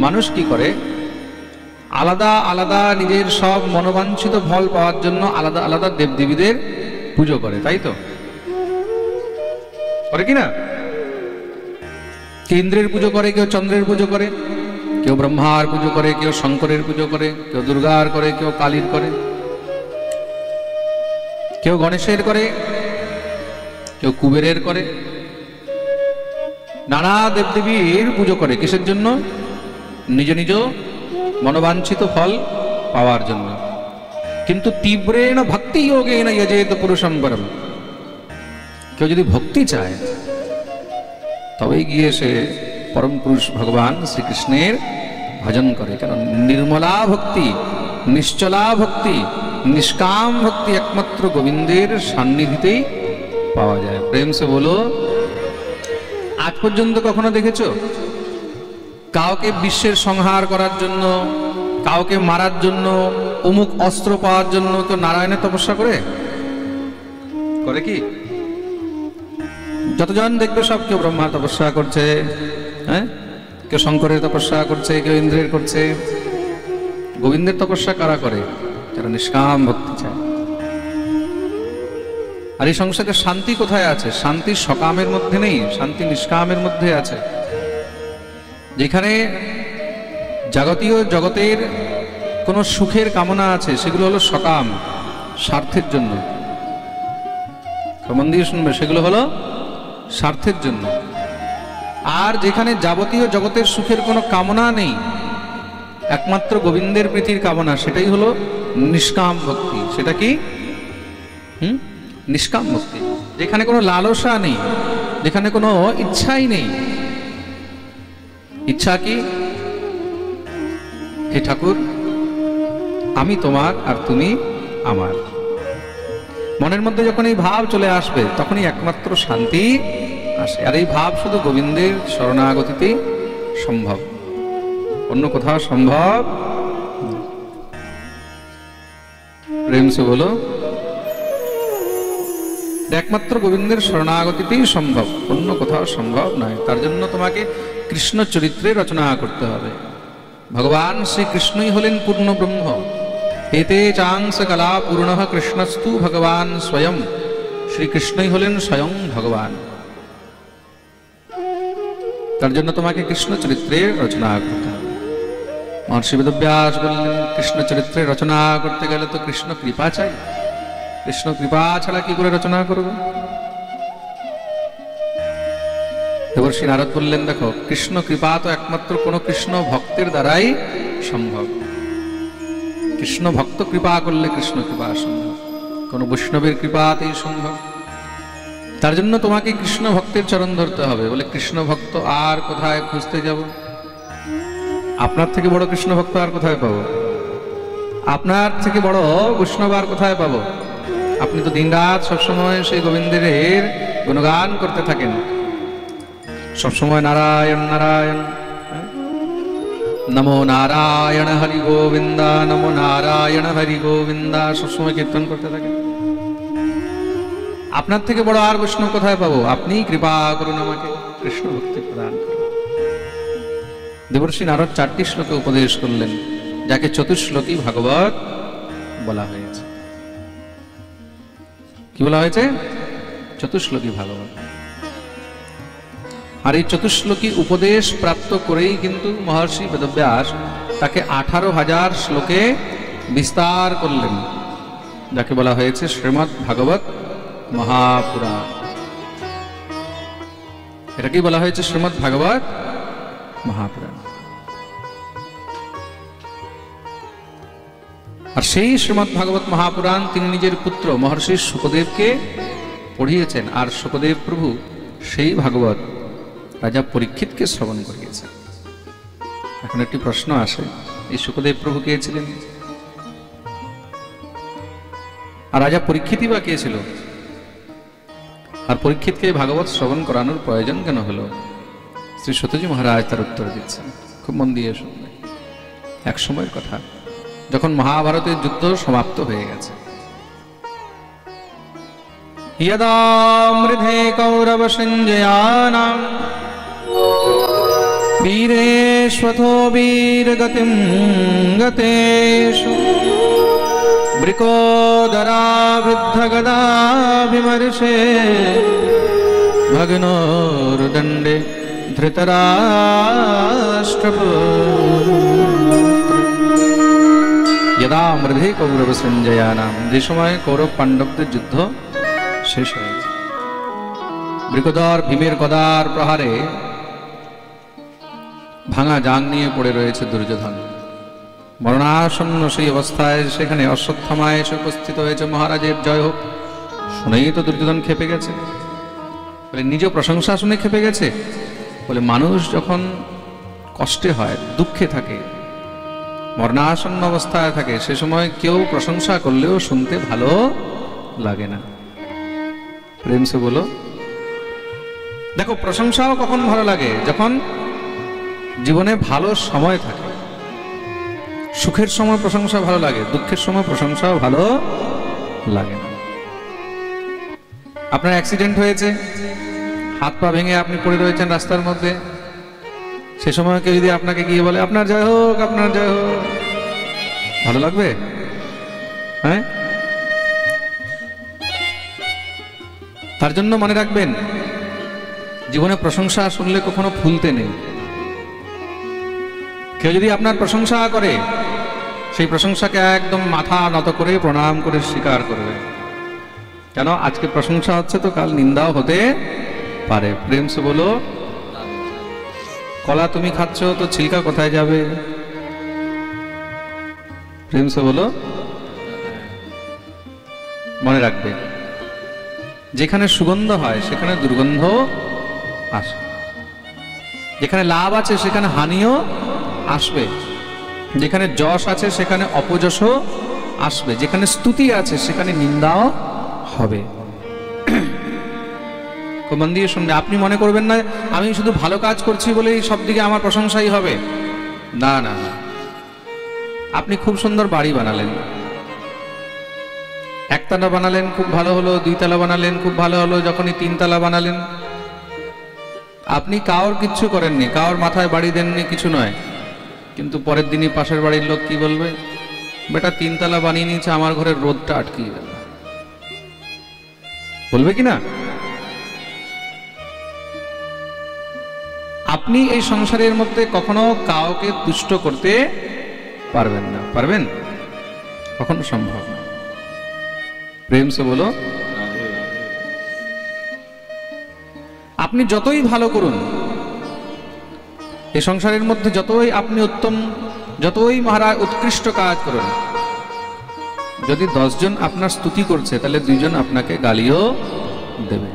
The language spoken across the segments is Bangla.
মানুষ কি করে, আলাদা আলাদা নিজের সব মনোবাঞ্ছিত ফল পাওয়ার জন্য আলাদা আলাদা দেবদেবীদের পুজো করে, তাই তো করে কি না? কেউ ইন্দ্রের পুজো করে, কেউ চন্দ্রের পুজো করে, কেউ ব্রহ্মার পুজো করে, কেউ শঙ্করের পুজো করে, কেউ দুর্গার করে, কেউ কালীর করে, কেউ গণেশের করে, কেউ কুবেরের করে, নানা দেবদেবীর পুজো করে। কিসের জন্য? নিজ নিজ মনোবাঞ্ছিত ফল পাওয়ার জন্য। কিন্তু তীব্রেণ ভক্তি যোগেন যজেত পুরুষম পরম, কেউ যদি ভক্তি চায় তবেই গিয়ে সে পরম পুরুষ ভগবান শ্রীকৃষ্ণের ভজন করে। কেন? নির্মলা ভক্তি, নিশ্চলা ভক্তি, নিষ্কাম ভক্তি একমাত্র গোবিন্দের সান্নিধ্যেই পাওয়া যায়। প্রেম সে বলো, আজ পর্যন্ত কখনো দেখেছো কাউকে বিশ্বের সংহার করার জন্য, কাউকে মারার জন্য, অমুক অস্ত্র পাওয়ার জন্য কেউ নারায়ণের তপস্যা করে? করে কি? যতজন দেখবে সব কেউ ব্রহ্মার তপস্যা করছে, হ্যাঁ, কেউ শঙ্করের তপস্যা করছে, কেউ ইন্দ্রের করছে। গোবিন্দের তপস্যা কারা করে? যারা নিষ্কাম ভক্তি চায়। আর এই সংসারে শান্তি কোথায় আছে? শান্তি সকামের মধ্যে নেই, শান্তি নিষ্কামের মধ্যে আছে। যেখানে জাগতীয় জগতের কোনো সুখের কামনা আছে সেগুলো হলো সকাম, স্বার্থের জন্য। মন দিয়ে শুনবে, সেগুলো হলো স্বার্থের জন্য। আর যেখানে যাবতীয় জগতের সুখের কোনো কামনা নেই, একমাত্র গোবিন্দের প্রীতির কামনা, সেটাই হলো নিষ্কাম ভক্তি। সেটা কি? নিষ্কাম ভক্তি। যেখানে কোনো লালসা নেই, যেখানে কোনো ইচ্ছাই নেই। ইচ্ছা কি? হে ঠাকুর, আমি তোমার আর তুমি আমার। মনের মধ্যে যখন এই ভাব চলে আসবে তখনই একমাত্র শান্তি আসে। আর এই ভাব শুধু গোবিন্দের শরণাগতিতেই সম্ভব, অন্য কোথাও সম্ভব। প্রেম সে বলো, একমাত্র গোবিন্দের শরণাগতিতেই সম্ভব, অন্য কোথাও সম্ভব নয়। তার জন্য তোমাকে কৃষ্ণ চরিত্রে রচনা করতে হবে। ভগবান শ্রীকৃষ্ণই হলেন পূর্ণ ব্রহ্ম। এতে চাংস কলা পূর্ণ কৃষ্ণস্তু ভগবান স্বয়ং। শ্রীকৃষ্ণই হলেন স্বয়ং ভগবান। তার জন্য তোমাকে কৃষ্ণ চরিত্রে রচনা করতে হবে। মহর্ষি বেদব্যাস বললেন, কৃষ্ণ চরিত্রে রচনা করতে গেলে তো কৃষ্ণ কৃপা চাই। কৃষ্ণ কৃপা ছাড়া কি করে রচনা করব? দেবর্ষি নারদ বললেন, দেখো, কৃষ্ণ কৃপা তো একমাত্র কোনো কৃষ্ণ ভক্তের দ্বারাই সম্ভব। কৃষ্ণ ভক্ত কৃপা করলে কৃষ্ণ কৃপা সম্ভব, কোন বৈষ্ণবের কৃপাতেই সম্ভব। তার জন্য তোমাকে কৃষ্ণ ভক্তের চরণ ধরতে হবে। বলে, কৃষ্ণ ভক্ত আর কোথায় খুঁজতে যাব? আপনার থেকে বড় কৃষ্ণ ভক্ত আর কোথায় পাবো? আপনার থেকে বড় বৈষ্ণব আর কোথায় পাবো? আপনি তো দিনরাত সবসময় সেই গোবিন্দের গুণগান করতে থাকেন, সবসময় নারায়ণ নারায়ণ, নমো নারায়ণ হরি গোবিন্দা, নমো নারায়ণ হরি গোবিন্দা, সবসময় কীর্তন করতে থাকেন। আপনার থেকে বড় আর বৈষ্ণব কোথায় পাবো? আপনি কৃপা করুন, আমাকে কৃষ্ণ ভক্তি প্রদান করুন। দেবর্ষি নারদ 4টি শ্লোকে উপদেশ করলেন, যাকে চতুশ্লোকী ভাগবত বলা হয়েছে। কি বলা হয়েছে? চতুশ্লোকী ভাগবত। আর এই চতুশ্লোকী উপদেশ প্রাপ্ত করেই কিন্তু মহর্ষি বেদব্যাস তাকে 18,000 শ্লোকে বিস্তার করলেন, যাকে বলা হয়েছে শ্রীমদ্ ভাগবত মহাপুরাণ। এটা কি বলা হয়েছে? শ্রীমদ্ ভাগবত মহাপুরাণ। আর সেই শ্রীমদ্ ভাগবত মহাপুরাণ তিনি নিজের পুত্র মহর্ষি শুকদেবকে পড়িয়েছেন। আর শুকদেব প্রভু সেই ভাগবত রাজা পরীক্ষিতকে শ্রবণ করিয়েছেন। এখন একটি প্রশ্ন আসে, এই শুকদেব প্রভু কে ছিলেন? আর রাজা পরীক্ষিতই বা কে ছিল? আর পরীক্ষিতকে ভাগবত শ্রবণ করানোর প্রয়োজন কেন হলো? শ্রী সত্যজি মহারাজ তার উত্তর দিচ্ছেন, খুব মন দিয়ে শুনবেন। এক সময়ের কথা, যখন মহাভারতের যুদ্ধ সমাপ্ত হয়ে গেছে, यदा मृधे कौरव संजयानां वीरेष्वथो वीरगतिं गतेषु वृकोदरावृद्धगदाभिमर्शे भग्नोर्दण्डे यदा मृधे कौरव संजयानाम, যে সময় কৌরব পাণ্ডবদের যুদ্ধ শেষ হয়েছে, বৃকোদর ভীমের গদার প্রহারে ভাঙা জাং নিয়ে পড়ে রয়েছে দুর্যোধন। মরণাসন্ন সেই অবস্থায় সেখানে অশ্বত্থামা এসে উপস্থিত হয়েছে। মহারাজের জয় হোক শুনেই তো দুর্যোধন খেপে গেছে। বলে নিজ প্রশংসা শুনে খেপে গেছে। বলে মানুষ যখন কষ্টে হয়, দুঃখে থাকে, মরণাসন্ন অবস্থায় থাকে, সে সময় কেউ প্রশংসা করলেও শুনতে ভালো লাগে না। প্রেম সে বলো। দেখো, প্রশংসাও কখন ভালো লাগে? যখন জীবনে ভালো সময় থাকে। সুখের সময় প্রশংসা ভালো লাগে, দুঃখের সময় প্রশংসাও ভালো লাগে না। আপনার অ্যাক্সিডেন্ট হয়েছে, হাত পা ভেঙে আপনি পড়ে রয়েছেন রাস্তার মধ্যে, সে সময় কেউ যদি আপনাকে গিয়ে বলে আপনার জয় হোক, আপনার জয় হোক, ভালো লাগবে? হ্যাঁ। তার জন্য মনে রাখবেন, জীবনে প্রশংসা শুনলে কখনো ভুলতে নেই। কেউ যদি আপনার প্রশংসা করে, সেই প্রশংসাকে একদম মাথা নত করে প্রণাম করে স্বীকার করবে। কেন? আজকে প্রশংসা হচ্ছে তো কাল নিন্দাও হতে পারে। প্রেম সে বলো। কলা তুমি খাচ্ছ তো ছিলকা কোথায় যাবে? প্রেম সে বলো। মনে রাখবে, যেখানে সুগন্ধ হয় সেখানে দুর্গন্ধ আসে, যেখানে লাভ আছে সেখানে হানিও আসবে, যেখানে যশ আছে সেখানে অপযশও আসবে, যেখানে স্তুতি আছে সেখানে নিন্দাও হবে। মন দিয়ে শুনবে। আপনি মনে করবেন না আমি শুধু ভালো কাজ করছি বলেই সব দিকে আমার প্রশংসাই হবে। না না না। আপনি খুব সুন্দর বাড়ি বানালেন, একতলা বানালেন খুব ভালো হলো, দুইতলা বানালেন খুব ভালো হলো, যখনই তিনতলা বানালেন আপনি কাউর কিচ্ছু করেননি, কাউর মাথায় বাড়ি দেননি, কিছু নয়, কিন্তু পরের দিনই পাশের বাড়ির লোক কি বলবে? বেটা তিনতলা বানিয়ে নিয়েছে, আমার ঘরের রোদটা আটকিয়ে গেল। বলবে কি না? আপনি এই সংসারের মধ্যে কখনো কাউকে তুষ্ট করতে পারবেন না। পারবেন? কখনো সম্ভব না। প্রেম সে বলো। আপনি যতই ভালো করুন, এই সংসারের মধ্যে যতই আপনি উত্তম, যতই মহারাজ উৎকৃষ্ট কাজ করুন, যদি 10 জন আপনার স্তুতি করছে তাহলে 2 জন আপনাকে গালিও দেবে।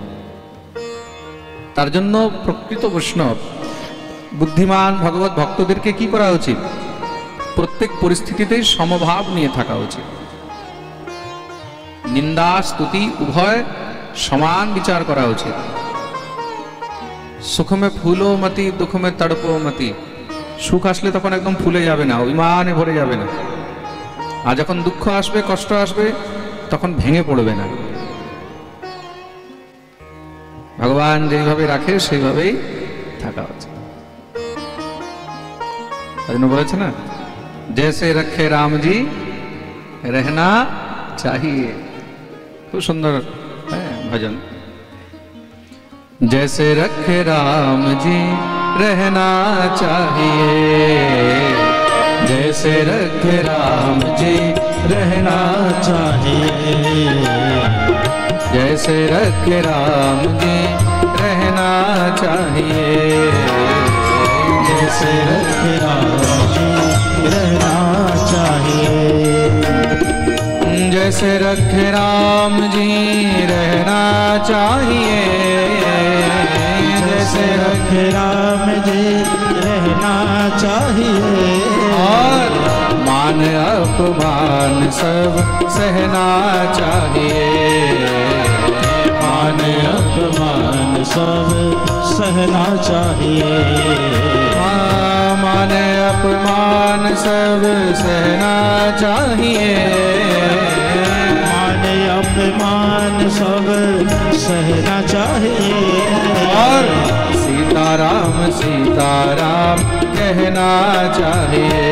তার জন্য প্রকৃত বৈষ্ণব, বুদ্ধিমান ভগবত ভক্তদেরকে কি করা উচিত? প্রত্যেক পরিস্থিতিতেই সমভাব নিয়ে থাকা উচিত। নিন্দা স্তুতি উভয় সমান বিচার করা উচিত। সুখ মে ফুলো মতি, দুঃখ মে তড়পো মতি। সুখ আসলে তখন একদম ফুলে যাবে না, অভিমানে ভরে যাবে না। আর যখন দুঃখ আসবে, কষ্ট আসবে, তখন ভেঙে পড়বে না। ভগবান যেইভাবে রাখে সেইভাবেই থাকা উচিত। বলেছে না, जैसे रखे राम जी रहना चाहिए। খুব সুন্দর ভজন। जैसे रखे राम जी रहना चाहिए, जैसे रखे राम जी रहना चाहिए, जैसे रखे राम जी रहना चाहिए, जैसे रखे राम जी रहना चाहिए, जैसे रखे राम जी रहना चाहिए, जैसे रखे राम जी रहना चाहिए, और मान अपमान सब सहना चाहिए, मान अपमान सब सहना चाहिए, मान अपमान सब सहना चाहिए, मान अपमान सब सहना चाहिए। और सीताराम सीताराम कहना चाहिए।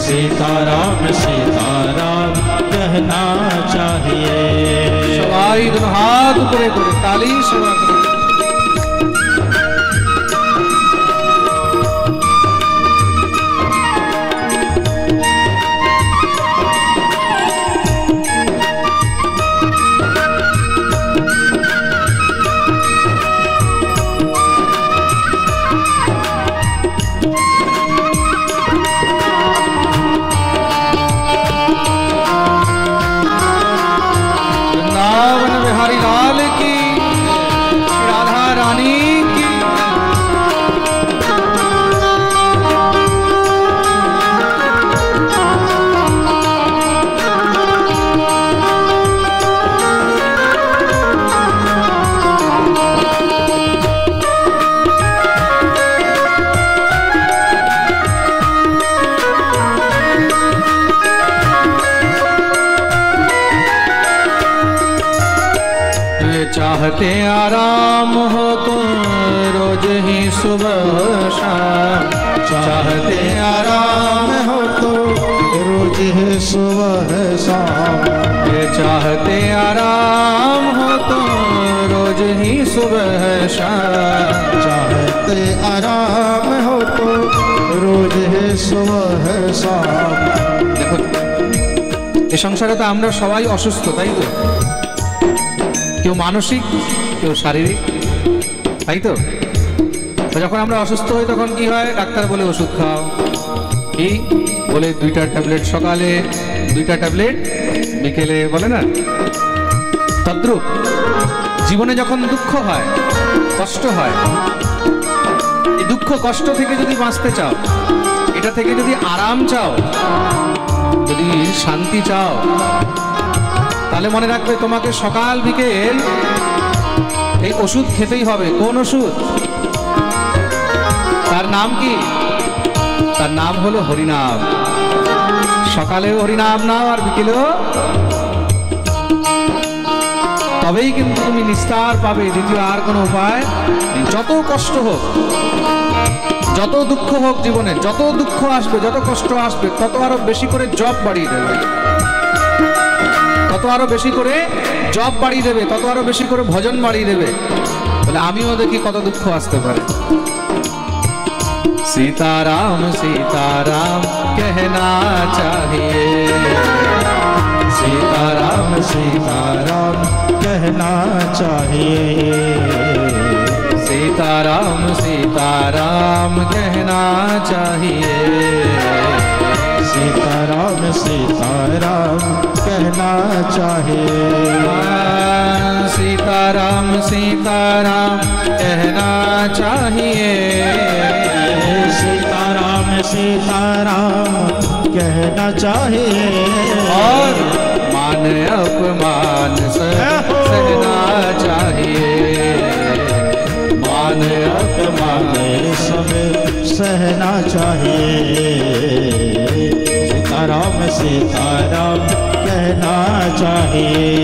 सीताराम सीताराम कहना चाहिए। सवाई दोनों हाथ ऊपरे करे ताली सेवा करे। वृंदावन बिहारी लाल की, राधा रानी की। चाहते आराम हो तो रोज ही सुबह शाम। चाहते आराम हो तो रोज है सुबह शाम। ये चाहते आराम हो तो रोज ही सुबह शाम। चाहते आराम हो तो रोज है सुबह शाम। দেখো এই সংসারে তো আমরা সবাই অসুস্থ, তাই তো? কেউ মানসিক, কেউ শারীরিক, তাই তো? তো যখন আমরা অসুস্থ হই তখন কি হয়? ডাক্তার বলে ওষুধ খাও, কি বলে 2টা ট্যাবলেট সকালে, 2টা ট্যাবলেট বিকেলে, বলে না? তদ্রূপ জীবনে যখন দুঃখ হয়, কষ্ট হয়, এই দুঃখ কষ্ট থেকে যদি বাঁচতে চাও, এটা থেকে যদি আরাম চাও, যদি শান্তি চাও, তাহলে মনে রাখবে তোমাকে সকাল বিকেল এই ওষুধ খেতেই হবে। কোন ওষুধ? তার নাম কি? তার নাম হলো হরিনাম। সকালেও হরিনাম নাও আর বিকেলেও, তবেই কিন্তু তুমি নিস্তার পাবে। দ্বিতীয় আর কোনো উপায় নেই। যত কষ্ট হোক, যত দুঃখ হোক জীবনে, যত দুঃখ আসবে, যত কষ্ট আসবে, তত আরো বেশি করে জপ বাড়িয়ে দেবে, তত আরো বেশি করে জপ বাড়িয়ে দেবে, তত আরো বেশি করে ভজন বাড়িয়ে দেবে। তাহলে আমিও দেখি কত দুঃখ আসতে পারে। सीताराम सीताराम कहना चाहिए। सीताराम सीताराम कहना चाहिए। सीताराम सीताराम कहना चाहिए। सीताराम सीताराम कहना चाहिए। सीताराम सीताराम कहना चाहिए। सीताराम सीताराम कहना चाहिए। और मान अपमान सहना चाहिए। मान अपमान सब सहना चाहिए। सीताराम सीताराम कहना चाहिए।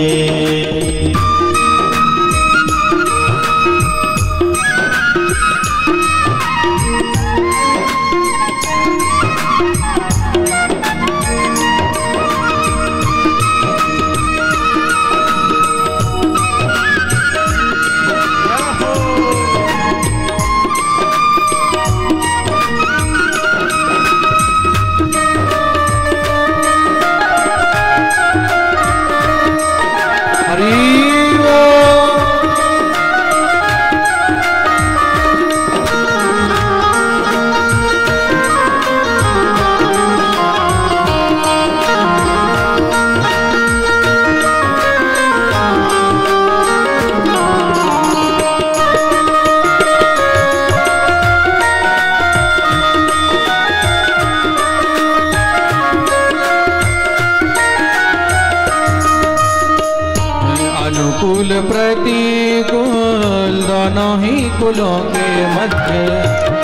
अनुकूल प्रतिकूल दोनों ही कुलों के मध्य।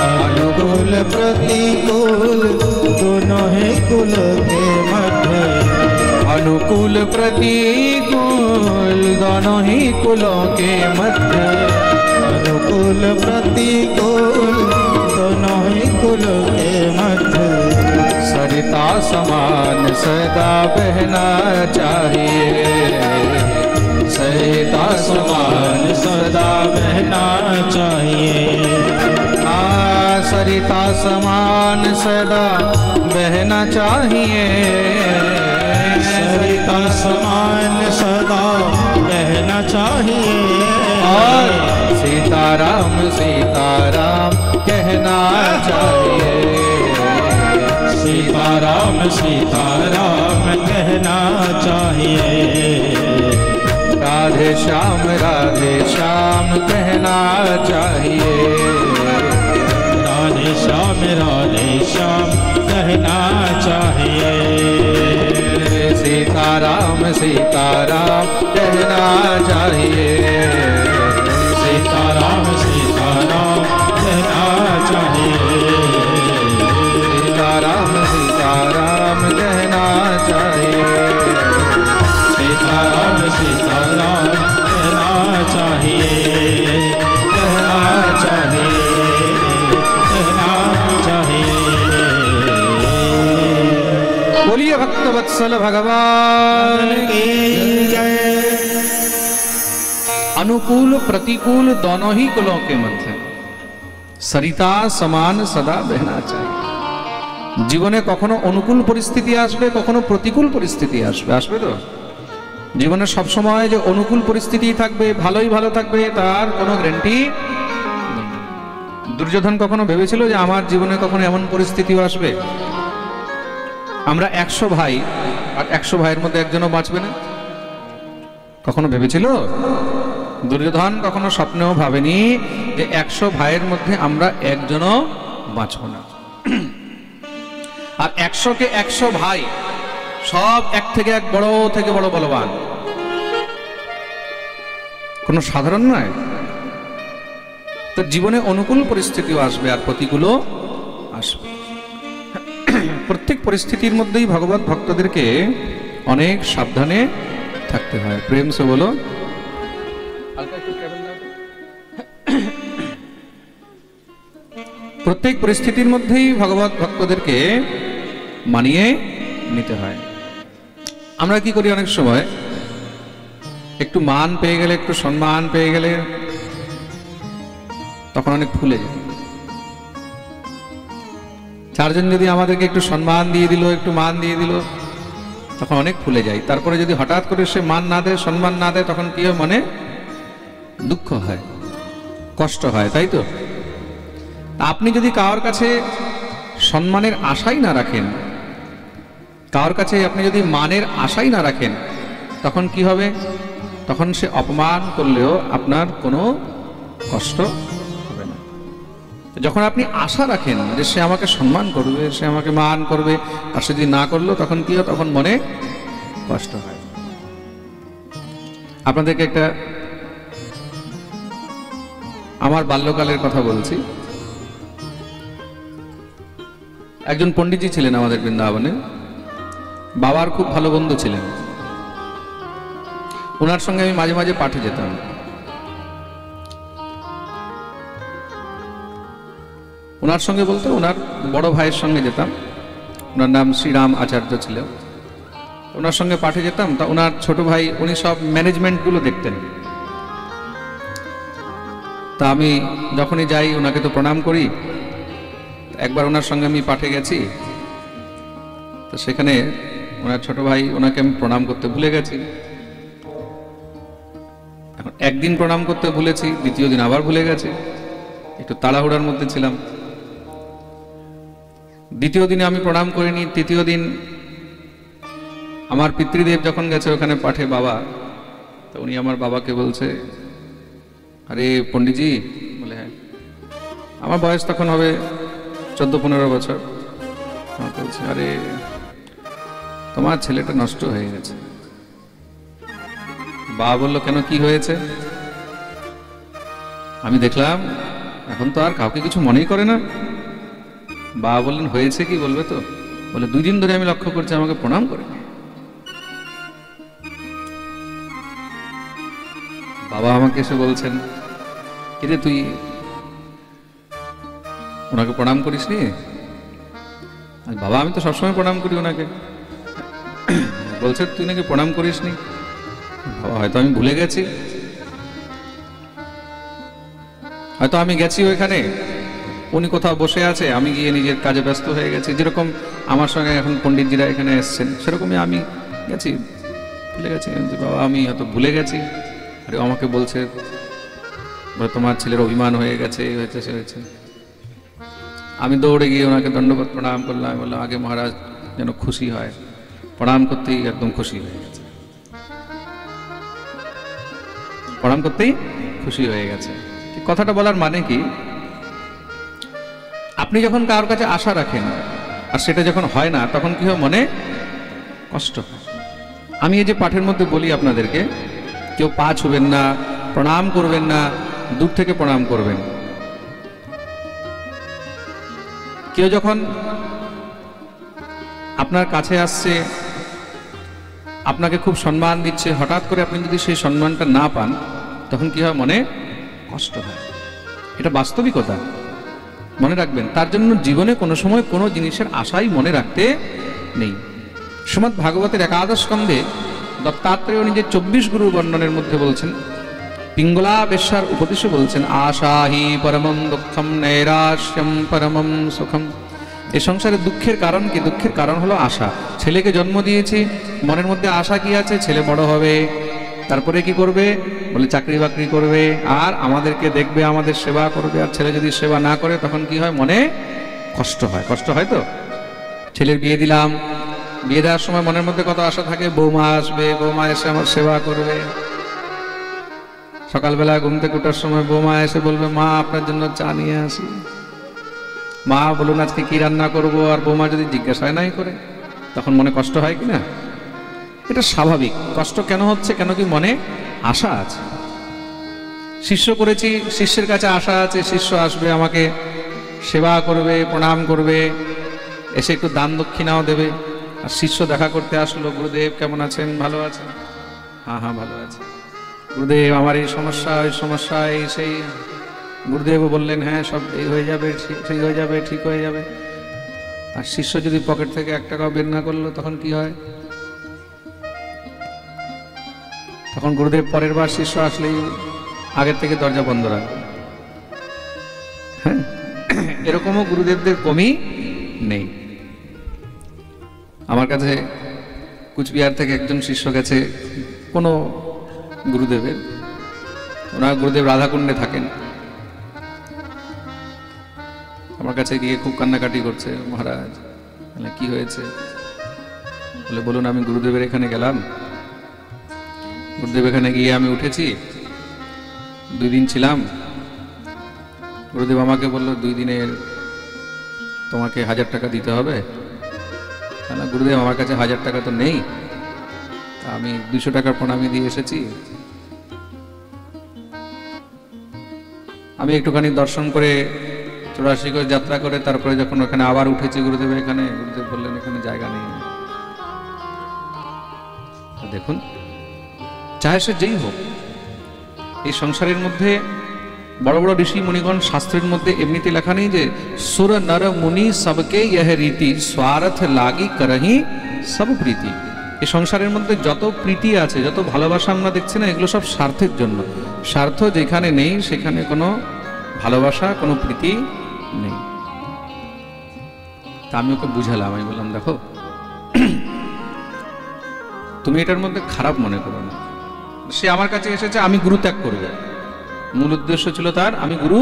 अनुकूल प्रतिकूल दोनों ही कुल के मध्य। अनुकूल प्रतिकूल दोनों ही कुलों के मध्य, अनुकूल प्रतिकूल दोनों ही कुल के मध्य, सरिता समान सदा बहना चाहिए, सरिता समान सदा बहना चाहिए। सरिता समान सदा बहना चाहिए, सरिता समान सदा बहना चाहिए। और सीताराम सीताराम कहना चाहिए, सीताराम सीताराम कहना चाहिए। राधे श्याम कहना चाहिए, राधे श्याम कहना चाहिए। सीताराम सीताराम कहना चाहिए, सीताराम सीताराम कहना चाहिए। सीताराम सीताराम कहना चाहिए, सीताराम सीताराम कहना चाहिए। कहना चाहिए, कहना चाहिए। बोलिए भक्त वत्सल भगवान की जय। अनुकूल प्रतिकूल दोनों ही कुलों के मध्य सरिता समान सदा बहना चाहिए। জীবনে কখনো অনুকূল পরিস্থিতি আসবে, কখনো প্রতিকূল পরিস্থিতি আসবে, আসবে তো। জীবনে সব সময় যে অনুকূল পরিস্থিতি থাকবে, ভালোই ভালো থাকবে, তার কোনো গ্যারান্টি নেই। দুর্যোধন কখনো ভেবেছিল যে আমার জীবনে কখনো এমন পরিস্থিতিও আসবে? আমরা 100 ভাই, আর 100 ভাইয়ের মধ্যে একজনও বাঁচবে না, কখনো ভেবেছিল? দুর্যোধন কখনো স্বপ্নেও ভাবেনি যে 100 ভাইয়ের মধ্যে আমরা একজনও বাঁচব না। আর 100 কে 100 ভাই সব এক থেকে এক বড় থেকে বড় বলবান, কোনো সাধারণ নয়। তো জীবনে অনুকূল পরিস্থিতিও আসবে আর প্রতিকূলও আসবে। প্রত্যেক পরিস্থিতির মধ্যেই ভগবত ভক্তদেরকে অনেক সাবধানে থাকতে হয়। প্রেম সে বলো। প্রত্যেক পরিস্থিতির মধ্যেই ভগবত ভক্তদেরকে মানিয়ে নিতে হয়। আমরা কি করি, অনেক সময় একটু মান পেয়ে গেলে, একটু সম্মান পেয়ে গেলে তখন অনেক ফুলে যায়। চারজন যদি আমাদেরকে একটু সম্মান দিয়ে দিল, একটু মান দিয়ে দিল, তখন অনেক ফুলে যায়। তারপরে যদি হঠাৎ করে সে মান না দেয়, সম্মান না দেয়, তখন কি হয়, মনে দুঃখ হয়, কষ্ট হয়, তাই তো? আপনি যদি কারোর কাছে সম্মানের আশাই না রাখেন, কারোর কাছে আপনি যদি মানের আশাই না রাখেন, তখন কি হবে? তখন সে অপমান করলেও আপনার কোনো কষ্ট হবে না। যখন আপনি আশা রাখেন যে সে আমাকে সম্মান করবে, সে আমাকে মান করবে, আর সে যদি না করলো, তখন কি হয়? তখন মনে কষ্ট হয়। আপনাদেরকে একটা আমার বাল্যকালের কথা বলছি। একজন পণ্ডিতজি ছিলেন আমাদের বৃন্দাবনে, বাবার খুব ভালো বন্ধু ছিলেন। ওনার সঙ্গে আমি মাঝে মাঝে পাঠে যেতাম। ওনার সঙ্গে বলতে ওনার বড় ভাইয়ের সঙ্গে যেতাম। ওনার নাম শ্রীরাম আচার্য ছিল। ওনার সঙ্গে পাঠে যেতাম। তা ওনার ছোট ভাই, উনি সব ম্যানেজমেন্টগুলো দেখতেন। তা আমি যখনই যাই ওনাকে তো প্রণাম করি। একবার ওনার সঙ্গে আমি পাঠে গেছি, তো সেখানে ওনার ছোট ভাই, ওনাকে আমি প্রণাম করতে ভুলে গেছি। এখন একদিন প্রণাম করতে ভুলেছি, দ্বিতীয় দিন আবার ভুলে গেছি, একটু তাড়াহুড়ার মধ্যে ছিলাম। দ্বিতীয় দিনে আমি প্রণাম করিনি। তৃতীয় দিন আমার পিতৃদেব যখন গেছে ওখানে পাঠে বাবা, তো উনি আমার বাবাকে বলছে, আরে পণ্ডিতজি, বলে হ্যাঁ। আমার বয়স তখন হবে 14-15 বছর। আমাকে বলছে, আরে তোমার ছেলেটা নষ্ট হয়ে গেছে। বাবা বলল, কেন, কি হয়েছে? আমি দেখলাম এখন তো আর কাউকে কিছু মনেই করে না। বাবা বললেন, হয়েছে কি বলবে তো? বলে, 2 দিন ধরে আমি লক্ষ্য করছি আমাকে প্রণাম করে। বাবা আমাকে এসে বলছেন, কিরে তুই ওনাকে প্রণাম করিস নি? বাবা আমি তো সবসময় প্রণাম করি ওনাকে। বলছে তুই নাকি প্রণাম করিস নি? বাবা হয়তো আমি ভুলে গেছি, হয়তো আমি গেছি ওইখানে, উনি কোথাও বসে আছে, আমি গিয়ে নিজের কাজে ব্যস্ত হয়ে গেছি। যেরকম আমার সঙ্গে এখন পণ্ডিতজিরা এখানে এসছেন, সেরকমই আমি গেছি, ভুলে গেছি। বাবা আমি হয়তো ভুলে গেছি। আরে আমাকে বলছে তোমার ছেলের অভিমান হয়ে গেছে, এই হয়েছে সে হয়েছে। আমি দৌড়ে গিয়ে ওনাকে দণ্ডবোধ প্রণাম করলাম। আমি বললাম আগে মহারাজ যেন খুশি হয়, প্রণাম করতেই একদম খুশি হয়ে গেছে, প্রণাম করতেই খুশি হয়ে গেছে। কথাটা বলার মানে কি, আপনি যখন কারোর কাছে আশা রাখেন আর সেটা যখন হয় না, তখন কি হয়? মনে কষ্ট হয়। আমি এই যে পাঠের মধ্যে বলি আপনাদেরকে, কেউ পা ছুবেন না, প্রণাম করবেন না, দূর থেকে প্রণাম করবেন। কেউ যখন আপনার কাছে আসছে, আপনাকে খুব সম্মান দিচ্ছে, হঠাৎ করে আপনি যদি সেই সম্মানটা না পান, তখন কি হয়? মনে কষ্ট হয়। এটা বাস্তবিকতা, মনে রাখবেন। তার জন্য জীবনে কোনো সময় কোনো জিনিসের আশাই মনে রাখতে নেই। শ্রীমদ্ ভাগবতের একাদশ স্কন্ধে দত্তাত্রেয় নিজের 24 গুরু বর্ণনের মধ্যে বলছেন, পিঙ্গলা বেশ্যার উপদেশে বলছেন, আশা হি পরমম দুঃখম নৈরাশ্যম পরমম সুখম। এই সংসারে দুঃখের কারণ কি? দুঃখের কারণ হলো আশা। ছেলেকে জন্ম দিয়েছি, মনের মধ্যে আশা কি আছে? ছেলে বড় হবে, তারপরে কি করবে? বলে চাকরি বাকরি করবে, আর আমাদেরকে দেখবে, আমাদের সেবা করবে। আর ছেলে যদি সেবা না করে, তখন কি হয়? মনে কষ্ট হয়। কষ্ট হয় তো? ছেলের বিয়ে দিলাম, বিয়ে দেওয়ার সময় মনের মধ্যে কত আশা থাকে, বৌমা আসবে, বৌমা এসে আমার সেবা করবে। সকালবেলা ঘুম থেকে ওঠার সময় বৌমা এসে বলবে, মা আপনার জন্য চা নিয়ে আসি। মা বলুন আজকে কি রান্না করব, আর বৌমা যদি জিজ্ঞাসায় নাই করে, তখন মনে কষ্ট হয় কি না? এটা স্বাভাবিক। কষ্ট কেন হচ্ছে? কেন কি? মনে আশা আছে। শিষ্য করেছি, শিষ্যের কাছে আশা আছে, শিষ্য আসবে, আমাকে সেবা করবে, প্রণাম করবে, এসে একটু দান দক্ষিণাও দেবে। আর শিষ্য দেখা করতে আসলো, গুরুদেব কেমন আছেন? ভালো আছেন? হ্যাঁ হ্যাঁ ভালো আছে। গুরুদেব আমার এই সমস্যা, ওই সমস্যা, এই সেই। গুরুদেবও বললেন হ্যাঁ সব এই হয়ে যাবে, ঠিক হয়ে যাবে, ঠিক হয়ে যাবে। আর শিষ্য যদি পকেট থেকে 1 টাকাও বের না করলো, তখন কি হয়? তখন গুরুদেব পরের বার শিষ্য আসলেই আগের থেকে দরজা বন্ধ রাখবে। হ্যাঁ, এরকমও গুরুদেবদের কমই নেই। আমার কাছে কুচবিহার থেকে একজন শিষ্য গেছে কোনো গুরুদেবের, ওনার গুরুদেব রাধাকুণ্ডে থাকেন। আমার কাছে গিয়ে খুব কান্নাকাটি করছে, মহারাজ। কি হয়েছে? বলে বলুন আমি গুরুদেবের এখানে গেলাম, গুরুদেব এখানে গিয়ে আমি উঠেছি, 2 দিন ছিলাম। গুরুদেব আমাকে বলল 2 দিনের তোমাকে 1000 টাকা দিতে হবে। না গুরুদেব আমার কাছে 1000 টাকা তো নেই, আমি 200 টাকার প্রণামী দিয়ে এসেছি। আমি একটুখানি দর্শন করে 84 করে যাত্রা করে তারপরে যখন ওখানে আবার উঠেছি গুরুদেবের এখানে, গুরুদেব বললেন এখানে জায়গা নেই। দেখুন, চাহে সে যেই হোক, এই সংসারের মধ্যে বড় বড় ঋষি মুনিগণ শাস্ত্রের মধ্যে এমনিতে লেখা নেই যে সুর নর মুনি সবকে ইহ রীতি স্বার্থ লাগি করহি সব প্রীতি। এই সংসারের মধ্যে যত প্রীতি আছে, যত ভালোবাসা আমরা দেখছি না, এগুলো সব স্বার্থের জন্য। স্বার্থ যেখানে নেই সেখানে কোনো ভালোবাসা, কোনো প্রীতি নেই। তা আমি ওকে বুঝালাম, আমি বললাম দেখো তুমি এটার মধ্যে খারাপ মনে করো না। সে আমার কাছে এসেছে, আমি গুরু ত্যাগ করবো, মূল উদ্দেশ্য ছিল তার আমি গুরু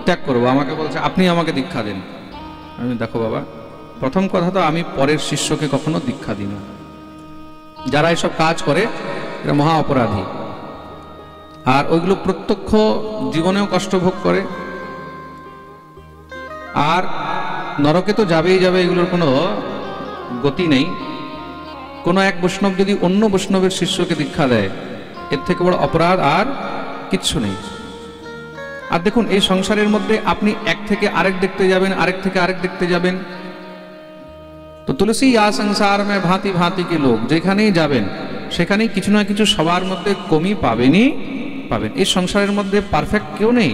ত্যাগ করবো। আমাকে বলছে আপনি আমাকে দীক্ষা দেন। আমি দেখো বাবা, প্রথম কথা তো আমি পরের শিষ্যকে কখনো দীক্ষা দিই না। যারা এসব কাজ করে এরা মহা অপরাধী, আর ওইগুলো প্রত্যক্ষ জীবনেও কষ্ট ভোগ করে, আর নরকে তো যাবেই যাবে, এগুলোর কোনো গতি নেই। কোনো এক বৈষ্ণব যদি অন্য বৈষ্ণবের শিষ্যকে দীক্ষা দেয়, এর থেকে বড় অপরাধ আর কিচ্ছু নেই। আর দেখুন, এই সংসারের মধ্যে আপনি এক থেকে আরেক দেখতে যাবেন, আরেক থেকে আরেক দেখতে যাবেন। তো তুলসী ইয়া সংসার মে ভাঁতি ভাঁতি কি লোক, যেখানেই যাবেন সেখানেই কিছু না কিছু সবার মধ্যে কমি পাবেনই পাবেন। এই সংসারের মধ্যে পারফেক্ট কেউ নেই,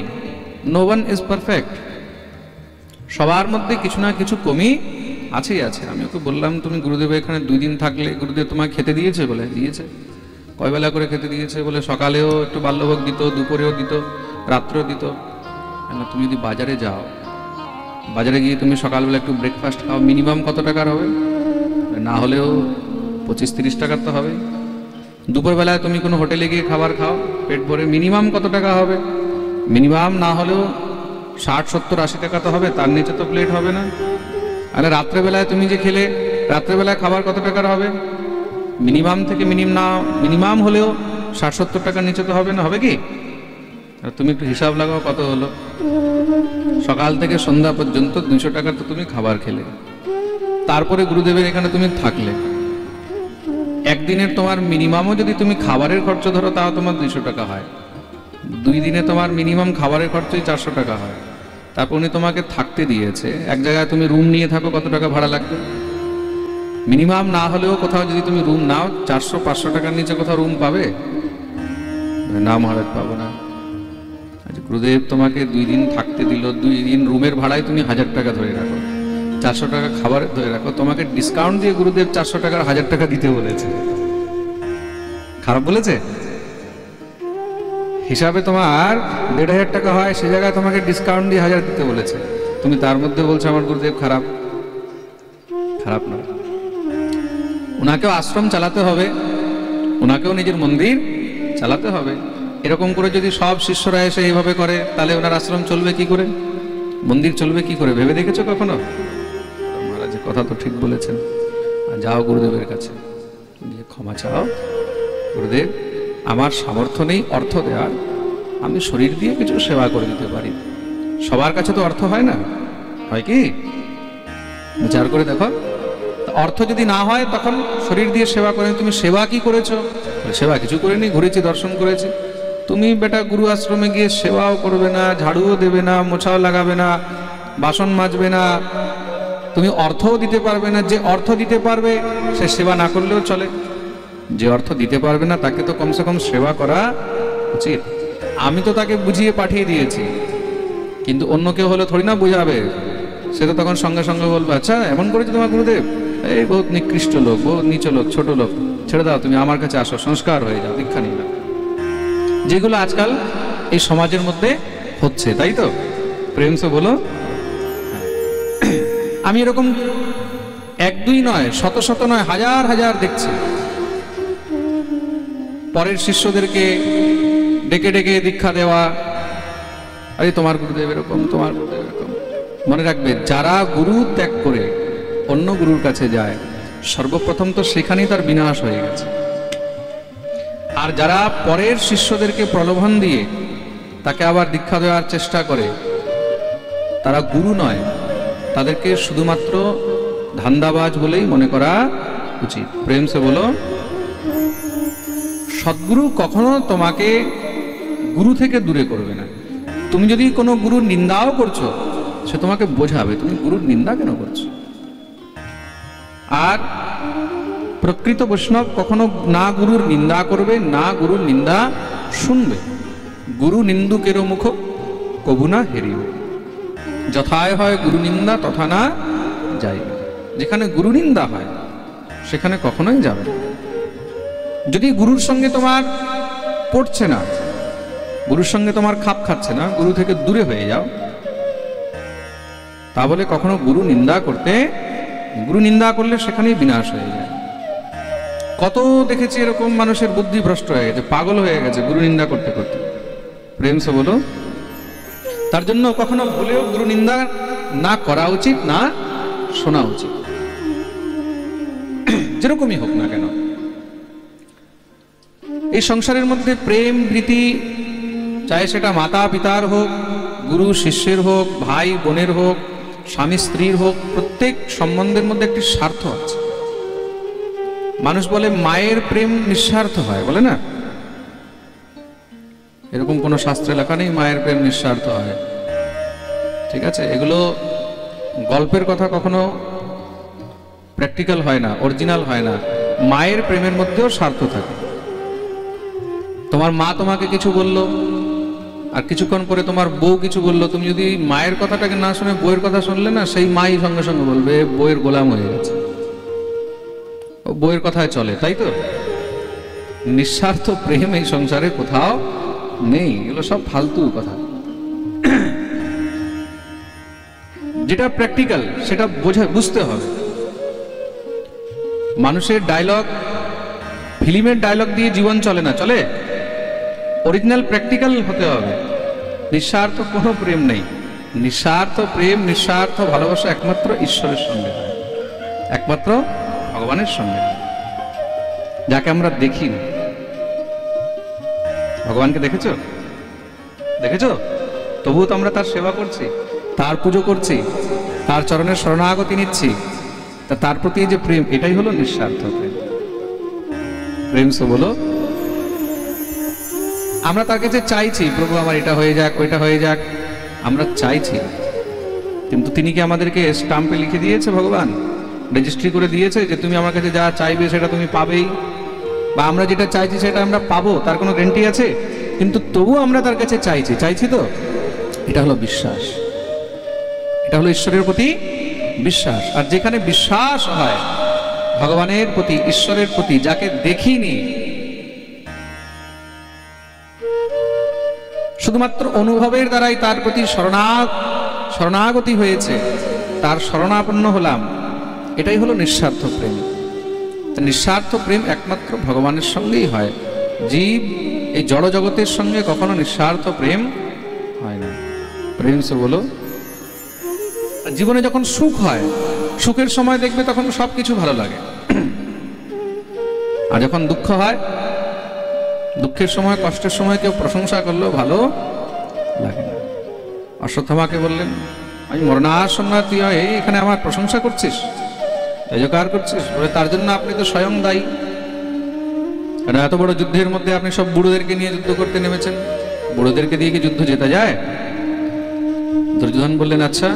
নো ওয়ান ইজ পারফেক্ট। সবার মধ্যে কিছু না কিছু কমি আছেই আছে। আমি ওকে বললাম, তুমি গুরুদেব এখানে 2 দিন থাকলে গুরুদেব তোমাকে খেতে দিয়েছে? বলে দিয়েছে। কয় বেলা করে খেতে দিয়েছে? বলে সকালেও একটু বাল্যভোগ দিত, দুপুরেও দিত, রাত্রেও দিত। তুমি যদি বাজারে যাও, বাজারে গিয়ে তুমি সকালবেলা একটু ব্রেকফাস্ট খাও, মিনিমাম কত টাকার হবে? না হলেও 25-30 টাকার তো হবে। দুপুরবেলায় তুমি কোনো হোটেলে গিয়ে খাবার খাও পেট ভরে, মিনিমাম কত টাকা হবে? মিনিমাম না হলেও 60-70-80 টাকা তো হবে, তার নিচে তো প্লেট হবে না। আরে রাত্রেবেলায় তুমি যে খেলে, রাত্রেবেলায় খাবার কত টাকার হবে? মিনিমাম থেকে মিনিমাম হলেও 60-70 টাকার নিচে তো হবে না, হবে কি? আর তুমি একটু হিসাব লাগাও কত হলো। সকাল থেকে সন্ধ্যা পর্যন্ত 200 টাকার তো তুমি খাবার খেলে, তারপরে গুরুদেবের এখানে তুমি থাকলে। একদিনের তোমার মিনিমামও যদি তুমি খাবারের খরচ ধরো, তাও তোমার 200 টাকা হয়। 2 দিনে তোমার মিনিমাম খাবারের খরচই 400 টাকা হয়। তারপর উনি তোমাকে থাকতে দিয়েছে। এক জায়গায় তুমি রুম নিয়ে থাকো, কত টাকা ভাড়া লাগবে? মিনিমাম না হলেও কোথাও যদি তুমি রুম নাও, 400-500 টাকার নিচে কোথাও রুম পাবে না? মহারাজ, পাবো না। আচ্ছা, গুরুদেব তোমাকে 2 দিন থাকতে দিল, 2 দিন রুমের ভাড়ায় তুমি 1000 টাকা ধরে রাখো, 400 টাকা খাবার ধরে রাখো, তোমাকে ডিসকাউন্ট দিয়ে গুরুদেব 400 টাকার 1000 টাকা দিতে বলেছে। খারাপ বলেছে? হিসাবে তোমার 1500 টাকা হয়, সে জায়গায় তোমাকে ডিসকাউন্ট দিয়ে 1000 দিতে বলেছে। তুমি তার মধ্যে বলছো আমার গুরুদেব খারাপ। খারাপ নয়। ওনাকেও আশ্রম চালাতে হবে, ওনাকেও নিজের মন্দির চালাতে হবে। এরকম করে যদি সব শিষ্যরা এসে এইভাবে করে, তাহলে ওনার আশ্রম চলবে কি করে, মন্দির চলবে কি করে? ভেবে দেখেছো কখনো? মহারাজ কথা তো ঠিক বলেছেন। যাও গুরুদেবের কাছে, গিয়ে ক্ষমা চাও, গুরুদেব আমার সামর্থ্য নেই অর্থ দেওয়ার, আমি শরীর দিয়ে কিছু সেবা করে দিতে পারি। সবার কাছে তো অর্থ হয় না, হয় কি? বিচার করে দেখো। অর্থ যদি না হয়, তখন শরীর দিয়ে সেবা করে। তুমি সেবা কি করেছো? সেবা কিছু করিনি, ঘুরেছি, দর্শন করেছি। তুমি বেটা গুরু আশ্রমে গিয়ে সেবাও করবে না, ঝাড়ুও দেবে না, মোছাও লাগাবে না, বাসন মাজবে না, তুমি অর্থও দিতে পারবে না। যে অর্থ দিতে পারবে সে সেবা না করলেও চলে, যে অর্থ দিতে পারবে না তাকে তো কমসে কম সেবা করা উচিত। আমি তো তাকে বুঝিয়ে পাঠিয়ে দিয়েছি, কিন্তু অন্য কেউ হলে থোড়ি না বুঝাবে। সে তো তখন সঙ্গে সঙ্গে বলবে, আচ্ছা এমন করেছে তোমার গুরুদেব, এই বহুত নিকৃষ্ট লোক, বহুত নিচ লোক, ছোট লোক, ছেড়ে দাও, তুমি আমার কাছে আসো, সংস্কার হয়ে যাও, দীক্ষা নিয়ে নাও। যেগুলো আজকাল এই সমাজের মধ্যে হচ্ছে, তাই তো? প্রেম সে বলো। আমি এরকম 1-2 নয়, শত নয়, হাজার দেখছি। পরের শিষ্যদেরকে ডেকে ডেকে দীক্ষা দেওয়া, আরে তোমার গুরুদেব এরকম, তোমার গুরুদেব এরকম। মনে রাখবে, যারা গুরু ত্যাগ করে অন্য গুরুর কাছে যায়, সর্বপ্রথম তো সেখানেই তার বিনাশ হয়ে গেছে। আর যারা পরের শিষ্যদেরকে প্রলোভন দিয়ে তাকে আবার দীক্ষা দেওয়ার চেষ্টা করে, তারা গুরু নয়, তাদেরকে শুধুমাত্র ধান্দাবাজ বলেই মনে করা উচিত। প্রেম সে বলো। সদ্গুরু কখনো তোমাকে গুরু থেকে দূরে করবে না। তুমি যদি কোনো গুরুর নিন্দাও করছো, সে তোমাকে বোঝাবে তুমি গুরুর নিন্দা কেন করছো। আর প্রকৃত বৈষ্ণব কখনো না গুরুর নিন্দা করবে, না গুরুর নিন্দা শুনবে। গুরু নিন্দুকেরও মুখ কবু না হেরিও, যথায় হয় গুরু নিন্দা তথা না যাইবে। যেখানে গুরু নিন্দা হয় সেখানে কখনোই যাবে না। যদি গুরুর সঙ্গে তোমার পড়ছে না, গুরুর সঙ্গে তোমার খাপ খাচ্ছে না, গুরু থেকে দূরে হয়ে যাও। তা বলে কখনো গুরু নিন্দা করতে, গুরু নিন্দা করলে সেখানেই বিনাশ হয়ে যায়। কত দেখেছি এরকম মানুষের বুদ্ধি ভ্রষ্ট হয়ে গেছে, পাগল হয়ে গেছে গুরু নিন্দা করতে করতে। প্রেম সে বলো। তার জন্য কখনো ভুলেও গুরু নিন্দা না করা উচিত, না শোনা উচিত, যেরকমই হোক না কেন। এই সংসারের মধ্যে প্রেম প্রীতি, চাই সেটা মাতা পিতার হোক, গুরু শিষ্যের হোক, ভাই বোনের হোক, স্বামী স্ত্রীর হোক, প্রত্যেক সম্বন্ধের মধ্যে একটি স্বার্থ আছে। মানুষ বলে মায়ের প্রেম নিঃস্বার্থ হয়, বলে না? এরকম কোনো শাস্ত্রে লেখা নেই মায়ের প্রেম নিঃস্বার্থ হয়। ঠিক আছে, এগুলো গল্পের কথা, কখনো প্র্যাকটিক্যাল হয় না, অরিজিনাল হয় না। মায়ের প্রেমের মধ্যেও স্বার্থ থাকে। তোমার তোমার মা তোমাকে কিছু বললো, আর কিছুক্ষণ পরে তোমার বউ কিছু বললো, তুমি যদি মায়ের কথাটাকে না শুনে বউয়ের কথা শুনলে না, সেই মাই সঙ্গে সঙ্গে বলবে বউয়ের গোলাম হয়ে গেছে, ও বউয়ের কথায় চলে, তাই তো? নিঃস্বার্থ প্রেম এই সংসারে কোথাও নেই, এগুলো সব ফালতু কথা। যেটা প্র্যাকটিক্যাল সেটা বুঝতে হবে। মানুষের ডায়লগ, ফিল্মের ডায়লগ দিয়ে জীবন চলে না, চলে অরিজিনাল প্র্যাকটিক্যাল হতে হবে। নিঃস্বার্থ কোনো প্রেম নেই। নিঃস্বার্থ প্রেম, নিঃস্বার্থ ভালোবাসা একমাত্র ঈশ্বরের সঙ্গে হয়, একমাত্র ভগবানের সঙ্গে, যাকে আমরা দেখি না। ভগবানকে দেখেছো? দেখেছো? তবুও তো আমরা তার সেবা করছি, তার পুজো করছি, তার চরণের শরণাগতি নিচ্ছি। তা তার প্রতি যে প্রেম, এটাই হলো নিঃস্বার্থ প্রেম। প্রেম সে বলো, আমরা তার কাছে চাইছি প্রভু আমার এটা হয়ে যাক, ওইটা হয়ে যাক, আমরা চাইছি, কিন্তু তিনি কি আমাদেরকে স্টাম্পে লিখে দিয়েছে? ভগবান রেজিস্ট্রি করে দিয়েছে যে তুমি আমার কাছে যা চাইবে সেটা তুমি পাবেই, বা আমরা যেটা চাইছি সেটা আমরা পাবো, তার কোনো গ্যারান্টি আছে? কিন্তু তবু আমরা তার কাছে চাইছি, চাইছি তো, এটা হলো বিশ্বাস, এটা হলো ঈশ্বরের প্রতি বিশ্বাস। আর যেখানে বিশ্বাস হয় ভগবানের প্রতি, ঈশ্বরের প্রতি, যাকে দেখিনি, শুধুমাত্র অনুভবের দ্বারাই তার প্রতি শরণাগতি হয়েছে, তার শরণাপন্ন হলাম, এটাই হলো নিঃস্বার্থ প্রেম। নিঃস্বার্থ প্রেম একমাত্র ভগবানের সঙ্গেই হয়। জীব এই জড় জগতের সঙ্গে কখনো নিঃস্বার্থ প্রেম হয় না। প্রেম সে বলো, জীবনে যখন সুখ হয়, সুখের সময় দেখবে তখন সবকিছু ভালো লাগে, আর যখন দুঃখ হয়, দুঃখের সময়, কষ্টের সময় কেউ প্রশংসা করলেও ভালো লাগে না। অশ্বত্থামাকে বললেন, আমি মরণাসন্ন, তুই এখানে আমার প্রশংসা করছিস, জয়কার করছিস, বলে তার জন্য আপনি তো স্বয়ং দায়ী। কারণ এত বড় যুদ্ধের মধ্যে আপনি সব বুড়োদেরকে নিয়ে যুদ্ধ করতে নেমেছেন, বুড়োদেরকে দিয়ে কি যুদ্ধ জেতা যায়? দুর্যোধন বললেন, আচ্ছা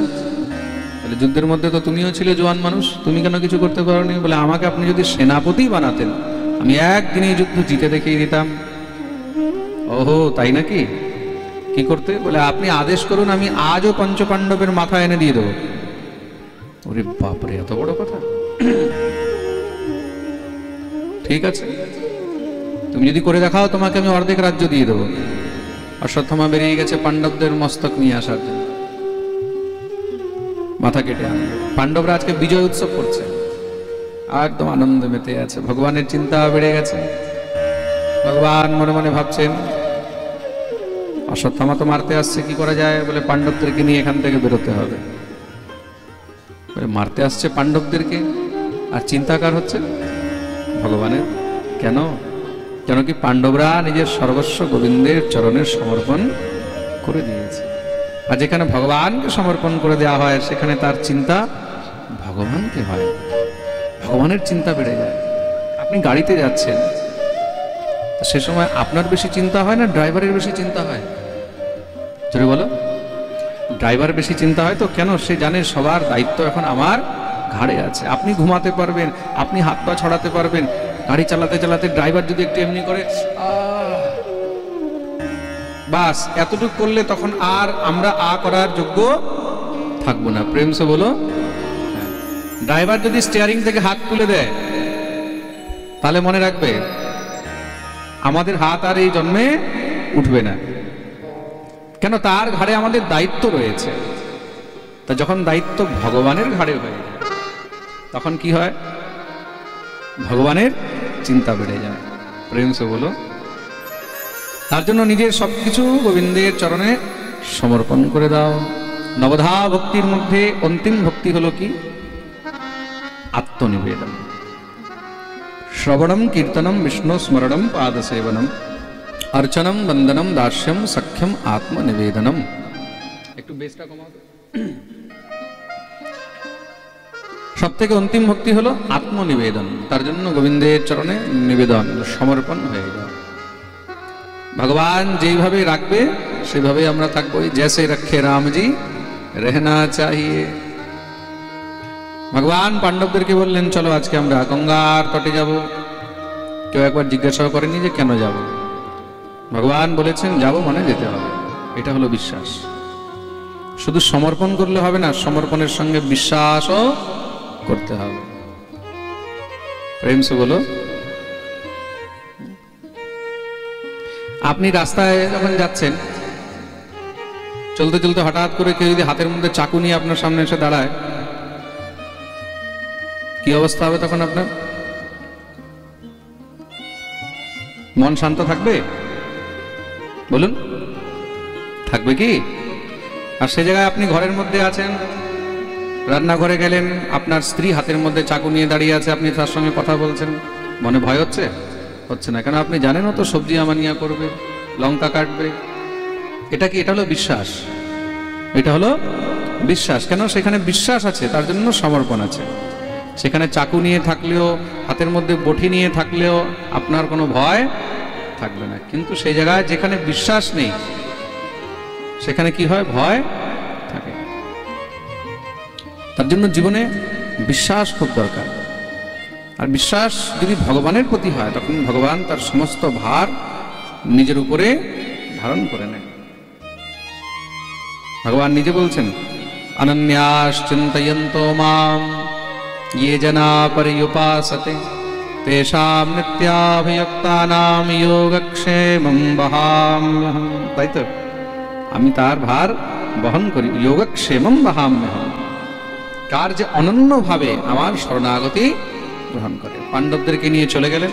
তাহলে যুদ্ধের মধ্যে তো তুমিও ছিলে জোয়ান মানুষ, তুমি কেন কিছু করতে পারোনি? বলে, আমাকে আপনি যদি সেনাপতি বানাতেন, আমি একদিনে এই যুদ্ধ জিতে দেখিয়ে দিতাম। ওহো, তাই নাকি? কি করতে? বলে, আপনি আদেশ করুন, আমি আজও পঞ্চপাণ্ডবের মাথা এনে দিয়ে দেবো। ওরে বাপরে, এত বড় কথা! ঠিক আছে, তুমি যদি করে দেখাও, তোমাকে আমি অর্ধেক রাজ্য দিয়ে দেবো। অশ্বত্থামা বেরিয়ে গেছে পাণ্ডবদের মস্তক নিয়ে আসার জন্য, মাথা কেটে আনবে। পাণ্ডবরা আজকে বিজয় উৎসব করছে, একদম আনন্দে মেতে আছে, ভগবানের চিন্তা বেড়ে গেছে। ভগবান মনে মনে ভাবছেন, অশ্বত্থামা তো মারতে আসছে, কি করা যায়? বলে, পাণ্ডবদেরকে নিয়ে এখান থেকে বেরোতে হবে। মারতে আসছে পাণ্ডবদেরকে, আর চিন্তাকার হচ্ছে ভগবানের। কেন? কেন কি পাণ্ডবরা নিজের সর্বস্ব গোবিন্দের চরণের সমর্পণ করে দিয়েছে, আর যেখানে ভগবানকে সমর্পণ করে দেওয়া হয় সেখানে তার চিন্তা ভগবানকে হয়, ভগবানের চিন্তা বেড়ে যায়। আপনি গাড়িতে যাচ্ছেন, সে সময় আপনার বেশি চিন্তা হয় না ড্রাইভারের বেশি চিন্তা হয়? জোরে বলো। ড্রাইভার বেশি চিন্তা হয় তো, কেন? সে জানে সবার দায়িত্ব এখন আমার ঘাড়ে আছে। আপনি ঘুমাতে পারবেন, আপনি হাত পা ছড়াতে পারবেন, গাড়ি চালাতে চালাতে ড্রাইভার যদি একটু এমনি করে, বাস এতটুকু করলে তখন আর আমরা করার যোগ্য থাকবো না। প্রেম সে বলো। ড্রাইভার যদি স্টিয়ারিং থেকে হাত তুলে দেয়, তাহলে মনে রাখবে আমাদের হাত আর এই জন্মে উঠবে না। কেন? তার ঘাড়ে আমাদের দায়িত্ব রয়েছে। তা যখন দায়িত্ব ভগবানের ঘাড়ে হয়ে যায়, তখন কি হয়? ভগবানের চিন্তা বেড়ে যায়। প্রেম সে বলো। তার জন্য নিজের সবকিছু গোবিন্দের চরণে সমর্পণ করে দাও। নবধা ভক্তির মধ্যে অন্তিম ভক্তি হলো কি? আত্মনিবেদন। শ্রবণম কীর্তনম বিষ্ণু স্মরণম পাদসেবনম अर्चनम वंदनम दास्यम सख्यम आत्मनिवेदनम। একটু বেসটা কমাও। সবথেকে অন্তিম ভক্তি হলো আত্মনিবেদন। তার জন্য গোবিন্দের চরণে নিবেদন, সমর্পণ হয়ে যাও। ভগবান যেইভাবে রাখবে সেভাবে আমরা থাকবো। জैसे रखे राम जी रहना चाहिए। ভগবান পাণ্ডবদেরকে বললেন, চলো আজকে আমরা গঙ্গার তটে যাব। কেউ একবার জিজ্ঞাসা করেনি যে কেন যাব? ভগবান বলেছেন যাব মানে যেতে হবে, এটা হলো বিশ্বাস। শুধু সমর্পণ করলে হবে না, সমর্পণের সঙ্গে বিশ্বাসও করতে হবে। প্রেম সে বলো। আপনি রাস্তায় যখন যাচ্ছেন, চলতে চলতে হঠাৎ করে কেউ যদি হাতের মধ্যে চাকু নিয়ে আপনার সামনে এসে দাঁড়ায়, কি অবস্থা হবে তখন আপনার? মন শান্ত থাকবে? বলুন, থাকবে কি? আর সে জায়গায় আপনি ঘরের মধ্যে আছেন, রান্নাঘরে গেলেন, আপনার স্ত্রী হাতের মধ্যে চাকু নিয়ে দাঁড়িয়ে আছে, আপনি তার সঙ্গে কথা বলছেন, মনে ভয় হচ্ছে? হচ্ছে না, কেন? আপনি জানেন তো সবজি আমানিয়া করবে, লঙ্কা কাটবে। এটা কি? এটা হলো বিশ্বাস। এটা হলো বিশ্বাস। কেন? সেখানে বিশ্বাস আছে, তার জন্য সমর্পণ আছে। সেখানে চাকু নিয়ে থাকলেও, হাতের মধ্যে বটি নিয়ে থাকলেও আপনার কোনো ভয় থাকবে না। কিন্তু সেই জায়গায় যেখানে বিশ্বাস নেই, সেখানে কি হয়? ভয় থাকে। তার জন্য জীবনে বিশ্বাস খুব দরকার। আর বিশ্বাস যদি ভগবানের প্রতি হয়, তখন ভগবান তার সমস্ত ভার নিজের উপরে ধারণ করে নেয়। ভগবান নিজে বলছেন, অনন্যাস চিন্তয়ন্তো মাম ये जना पर्युपासते तेषां नित्याभियुक्तानां योगक्षेमं वहाम्यहम्। তাই তো, আমি তার ভার বহন করি, যোগক্ষেমম বহাম্যহম। কার যে অনন্যভাবে আমার শরণাগতি গ্রহণ করে। পাণ্ডবদেরকে নিয়ে চলে গেলেন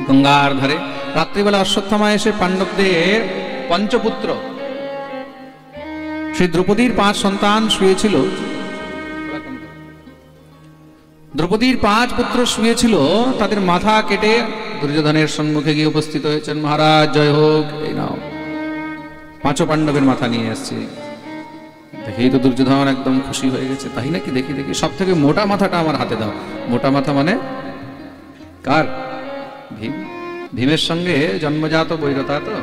গঙ্গার ধারে। রাত্রিবেলা অশ্বত্থামা এসে পাণ্ডবদের পঞ্চপুত্র, সেই দ্রৌপদীর 5 সন্তান শুয়েছিল, দ্রৌপদীর 5 পুত্র শুয়েছিল, তাদের মাথা কেটে দুর্যোধনের সম্মুখে গিয়ে উপস্থিত হয়েছেন। মহারাজ জয় হোক, এই নাও 5 পাণ্ডবের মাথা নিয়ে আসছে। দেখেই তো দুর্যোধন একদম খুশি হয়ে গেছে। তাই নাকি? দেখি দেখি, সব থেকে মোটা মাথাটা আমার হাতে দাও। মোটা মাথা মানে কার? ভীম। ভীমের সঙ্গে জন্মজাত বৈরতা। তো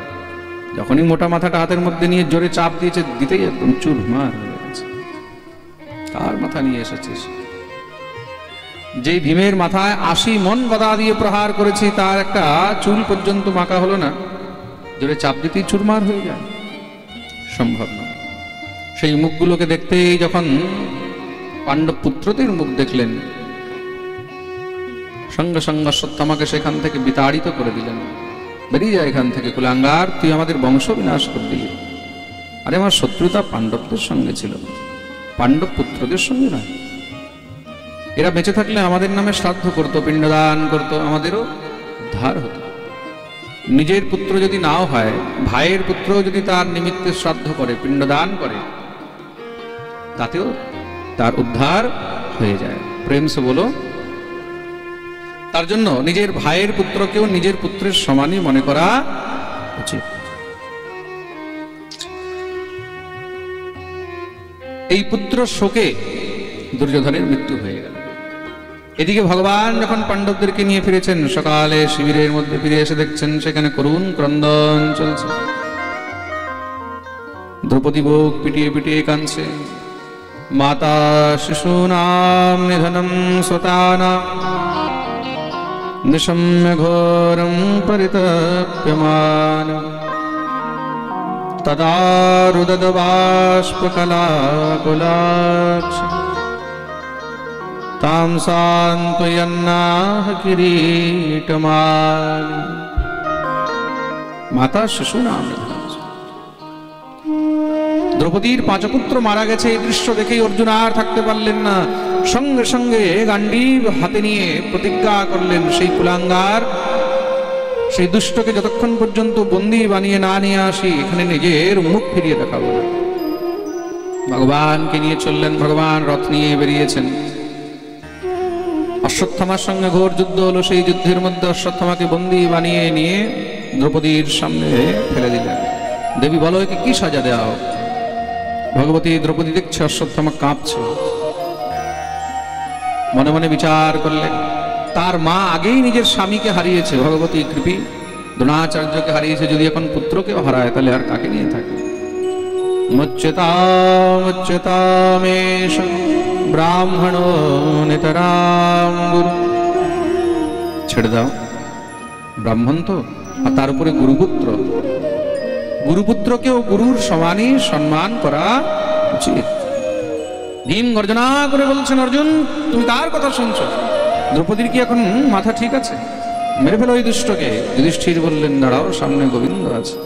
যখনই মোটা মাথাটা হাতের মধ্যে নিয়ে জোরে চাপ দিয়েছে, দিতেই একদম চুরমার হয়ে গেছে। কার মাথা নিয়ে এসেছিস? যেই ভীমের মাথায় 80 মণ গদা দিয়ে প্রহার করেছি, তার একটা চুল পর্যন্ত মাখা হলো না, জোরে চাপ দিতেই চুরমার হয়ে যায়? সম্ভব না। সেই মুখগুলোকে দেখতেই যখন পাণ্ডব পুত্রদের মুখ দেখলেন, সঙ্গে সঙ্গে অশ্বত্থামাকে সেখান থেকে বিতাড়িত করে দিলেন। বেরিয়ে যায় এখান থেকে, কুলাঙ্গার, তুই আমাদের বংশ বিনাশ করে দিলি। আরে আমার শত্রুতা পাণ্ডবদের সঙ্গে ছিল, পাণ্ডব পুত্রদের সঙ্গে নয়। এরা বেঁচে থাকলে আমাদের নামে শ্রাদ্ধ করতো, পিণ্ডদান করতো, আমাদেরও উদ্ধার হতো। নিজের পুত্র যদি নাও হয়, ভাইয়ের পুত্র যদি তার নিমিত্তে শ্রাদ্ধ করে, পিণ্ডদান করে, তাতেও তার উদ্ধার হয়ে যায়। প্রেম সে বলো। তার জন্য নিজের ভাইয়ের পুত্রকেও নিজের পুত্রের সমানই মনে করা উচিত। এই পুত্র শোকে দুর্যোধনের মৃত্যু হয়ে গেল। এদিকে ভগবান যখন পাণ্ডবদেরকে নিয়ে ফিরেছেন, সকালে শিবিরের মধ্যে ফিরে এসে দেখছেন সেখানে করুণ ক্রন্দন চলছে। দ্রৌপদী বুক পিটিয়ে পিটিয়ে কাঁদছে। মাতা শিশুনাম নিধনম স্বতানাম নিশম্য ঘোরম পরিতপ্যমানম তদা রুদদ বাষ্পকলাকুলাক্ষ ताम सांत्वयन्नाह किरीटमाली। মাতা শিশু নাম। দ্রৌপদীর 5 পুত্র মারা গেছে, এই দৃশ্য দেখেই অর্জুন আর থাকতে পারলেন না। সঙ্গে সঙ্গে গান্ডীব হাতে নিয়ে প্রতিজ্ঞা করলেন, সেই কুলাঙ্গার, সেই দুষ্টকে যতক্ষণ পর্যন্ত বন্দী বানিয়ে না নিয়ে আসি, এখানে নিজের মুখ ফিরিয়ে দেখাবো না। ভগবানকে নিয়ে চললেন। ভগবান রথ নিয়ে বেরিয়েছেন। অশ্বত্থামার সঙ্গে ঘোর যুদ্ধ হলো। সেই যুদ্ধের মধ্যে অশ্বত্থামাকে বন্দী বানিয়ে নিয়ে দ্রৌপদীর সামনে ফেলে দিলেন। দেবী বলো, একে কি সাজা দেওয়া হোক? ভগবতী দ্রৌপদী দেখছে অশ্বত্থামা কাঁপছে। মনে মনে বিচার করলেন, তার মা আগেই নিজের স্বামীকে হারিয়েছে, ভগবতী কৃপী দ্রোণাচার্যকে হারিয়েছে, যদি এখন পুত্রকেও হারায় তাহলে আর কাকে নিয়ে থাকে? মুচ্যতামেষ ব্রাহ্মণো নিতরাম গুরু। ছেড়ে দাও, ব্রাহ্মণ তো আর তার উপরে গুরুপুত্র, গুরুপুত্রকেও গুরুর সমানই সম্মান করা উচিত। ভীম গর্জনা করে বলছেন, অর্জুন তুমি কার কথা শুনছো? দ্রৌপদীর কি এখন মাথা ঠিক আছে? মেরে ফেলো এই দুষ্টকে। যুধিষ্ঠির বললেন, দাঁড়াও, সামনে গোবিন্দ আছে,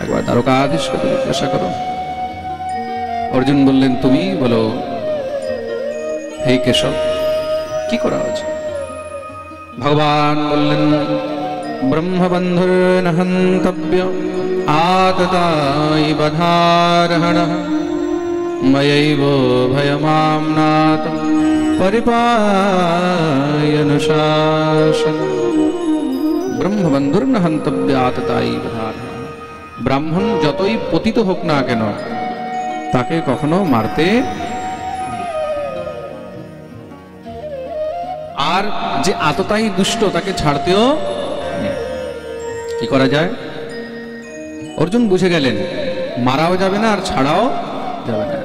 একবার দ্বারকাধীশকে জিজ্ঞাসা করো। অর্জুন বললেন, তুমি বলো হে কেশব, কি করা উচিত? ভগবান বললেন, ব্রহ্মবন্ধুর্ন হন্তব্য আততায়ি বধারহণঃ ময়ৈব ভয়মাম্নাত পরিপায়নুশাসন। ব্রহ্মবন্ধুর্ন হন্তব্য আততায়ি বধারহণঃ। ব্রাহ্মণ যতই পতিত হোক না কেন, তাকে কখনো মারতে, আর যে আততায়ী দুষ্ট তাকে ছাড়তেও নেই। কি করা যায়? অর্জুন বুঝে গেলেন, মারাও যাবে না আর ছাড়াও যাবে না।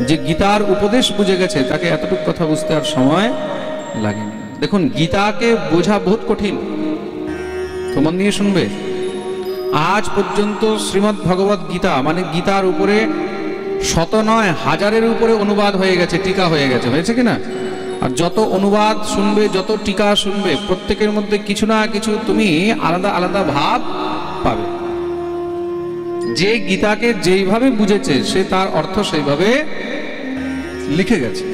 যে গীতার উপদেশ বুঝে গেছে তাকে এতটুকু কথা বুঝতে আর সময় লাগেনি। দেখুন, গীতাকে বোঝা বহুত কঠিন, তোমার নিয়ে শুনবে। আজ পর্যন্ত শ্রীমদ্ ভগবত গীতা মানে গীতার উপরে 100 নয় 1000-এর উপরে অনুবাদ হয়ে গেছে, টিকা হয়ে গেছে, হয়েছে কিনা? আর যত অনুবাদ শুনবে, যত টিকা শুনবে, প্রত্যেকের মধ্যে কিছু না কিছু তুমি আলাদা আলাদা ভাব পাবে। যে গীতাকে যেইভাবে বুঝেছে সে তার অর্থ সেইভাবে লিখে গেছে।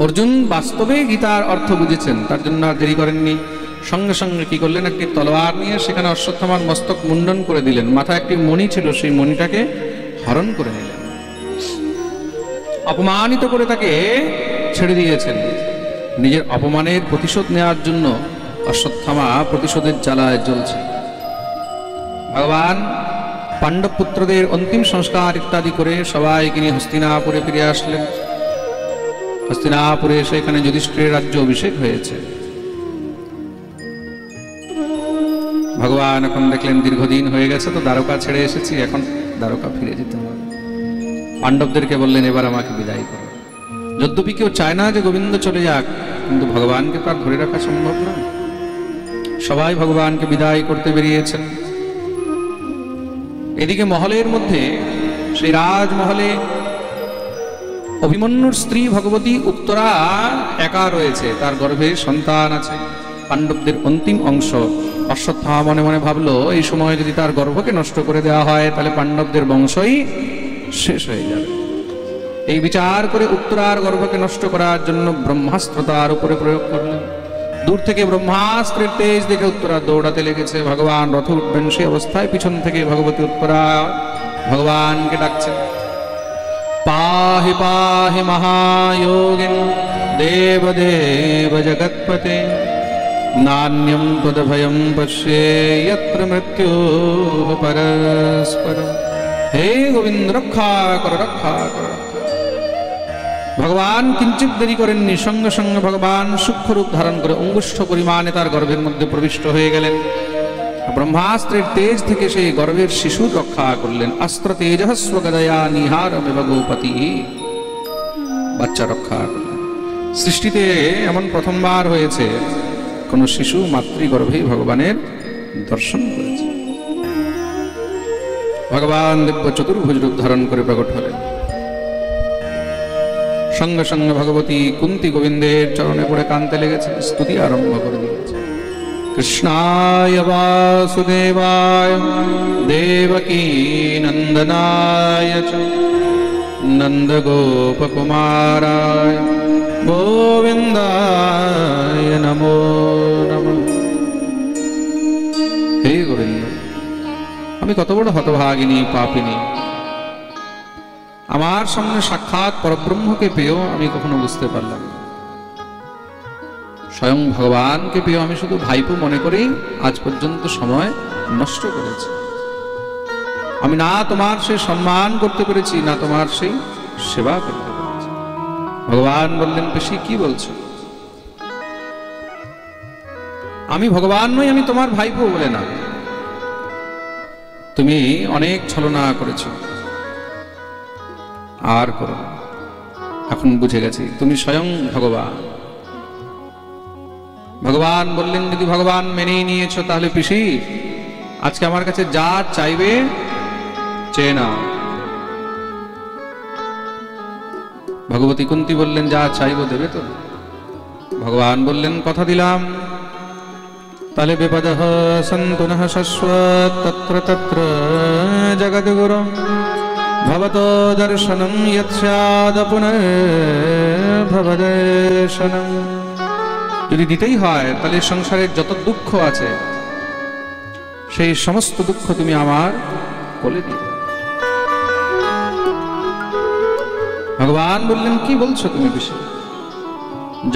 অর্জুন বাস্তবে গীতার অর্থ বুঝেছেন, তার জন্য আর দেরি করেননি। সঙ্গে সঙ্গে কি করলেন, একটি তলোয়ার নিয়ে সেখানে অশ্বত্থামার মস্তক মুন্ডন করে দিলেন। মাথায় একটি মণি ছিল, সেই মণিটাকে হরণ করে নিলেন। অপমানিত করে তাকে ছেড়ে দিয়েছেন। নিজের অপমানের প্রতিশোধ নেওয়ার জন্য অশ্বত্থামা প্রতিশোধের জ্বালায় জ্বলছে। ভগবান পাণ্ডব পুত্রদের অন্তিম সংস্কার ইত্যাদি করে সবাইকে নিয়ে হস্তিনাপুরে ফিরে আসলেন। হস্তিনাপুরে এসে এখানে যুধিষ্ঠিরের রাজ্য অভিষেক হয়েছে। ভগবান এখন দেখলেন দীর্ঘদিন হয়ে গেছে, তো দ্বারকা ছেড়ে এসেছি, এখন দ্বারকা ফিরে যেতে হবে। পাণ্ডবদেরকে বললেন, এবার আমাকে বিদায় করো। যদ্যপি কেউ চায় না যে গোবিন্দ চলে যাক, কিন্তু ভগবানকে তো আর ধরে রাখা সম্ভব নয়। সবাই ভগবানকে বিদায় করতে বেরিয়েছেন। এদিকে মহলের মধ্যে, সেই রাজমহলে অভিমন্যুর স্ত্রী ভগবতী উত্তরা একা রয়েছে, তার গর্ভে সন্তান আছে। পাণ্ডবদের অন্তিম অংশ। অশ্বত্থামা মনে মনে ভাবলো, এই সময় যদি তার গর্ভকে নষ্ট করে দেওয়া হয় তাহলে পাণ্ডবদের বংশই শেষ হয়ে যাবে। এই বিচার করে উত্তরার গর্ভকে নষ্ট করার জন্য ব্রহ্মাস্ত্র তার উপরে প্রয়োগ করলেন। দূর থেকে ব্রহ্মাস্ত্রের তেজ দেখে উত্তরা দৌড়াতে লেগেছে। ভগবান রথ উঠবেন, সেই অবস্থায় পিছন থেকে ভগবতী উত্তরা ভগবানকে ডাকছেন, পাহি পাহি মহায়োগিন দেব দেব জগৎপতে নান্যম তদভয়ম পশ্যে যত্র মৃত্যুঃ পরস্পরম। হে গোবিন্দ, রক্ষা কর, রক্ষা কর। ভগবান কিঞ্চিত দেরি করেননি, সঙ্গে সঙ্গে ভগবান সূক্ষ্ম রূপ ধারণ করে অঙ্গুষ্ঠ পরিমাণে তার গর্ভের মধ্যে প্রবিষ্ট হয়ে গেলেন। ব্রহ্মাস্ত্রের তেজ থেকে সেই গর্ভের শিশুর রক্ষা করলেন। অস্ত্র তেজস্ব গদয়া নিহারমেব গোপতি। বাচ্চা রক্ষা করলেন। সৃষ্টিতে এমন প্রথমবার হয়েছে কোন শিশু মাতৃগর্ভেই ভগবানের দর্শন করেছে। ভগবান দিব্য চতুর্ভুজ রূপ ধারণ করে প্রকট হলেন। সঙ্গে সঙ্গে ভগবতী কুন্তি গোবিন্দের চরণে পড়ে কাঁদতে লেগেছেন, স্তুতি আরম্ভ করে দিয়েছে। কৃষ্ণায় বাসুদেবায় দেবকী নন্দনায় চ নন্দগোপকুমারায় গোবিন্দায় নমো নমঃ। হে গোবিন্দ, আমি কত বড় হতভাগিনী, পাপিনী। আমার সামনে সাক্ষাৎ পরব্রহ্মকে পেয়েও আমি কখনো বুঝতে পারলাম না। স্বয়ং ভগবানকে পেয়েও আমি শুধু ভাইপো মনে করেই আজ পর্যন্ত সময় নষ্ট করেছি। আমি না তোমার সেই সম্মান করতে পেরেছি, না তোমার সেই সেবা করতে পেরেছি। ভগবান বললেন, বেশি কি বলছো? আমি ভগবান নই, আমি তোমার ভাইপো বলে না। তুমি অনেক ছলনা করেছ, আর করো না। এখন বুঝে গেছি তুমি স্বয়ং ভগবান। ভগবান বললেন, যদি ভগবান মেনেই নিয়েছো তাহলে পিসি আজকে আমার কাছে যা চাইবে চেয়ে নাও। ভগবতী কুন্তী বললেন, যা চাইবো দেবে তো? ভগবান বললেন, কথা দিলাম। তাহলে বিপদঃ সন্তু নঃ শাশ্বত তত্র তত্র জগদ্গুরু ভবতো দর্শনম যৎ স্যাদ পুনর্ভবদর্শনম। যদি দিতেই হয় তাহলে সংসারের যত দুঃখ আছে সেই সমস্ত দুঃখ তুমি আমার কোলে দিও। ভগবান বললেন, কি বলছো তুমি পিসি?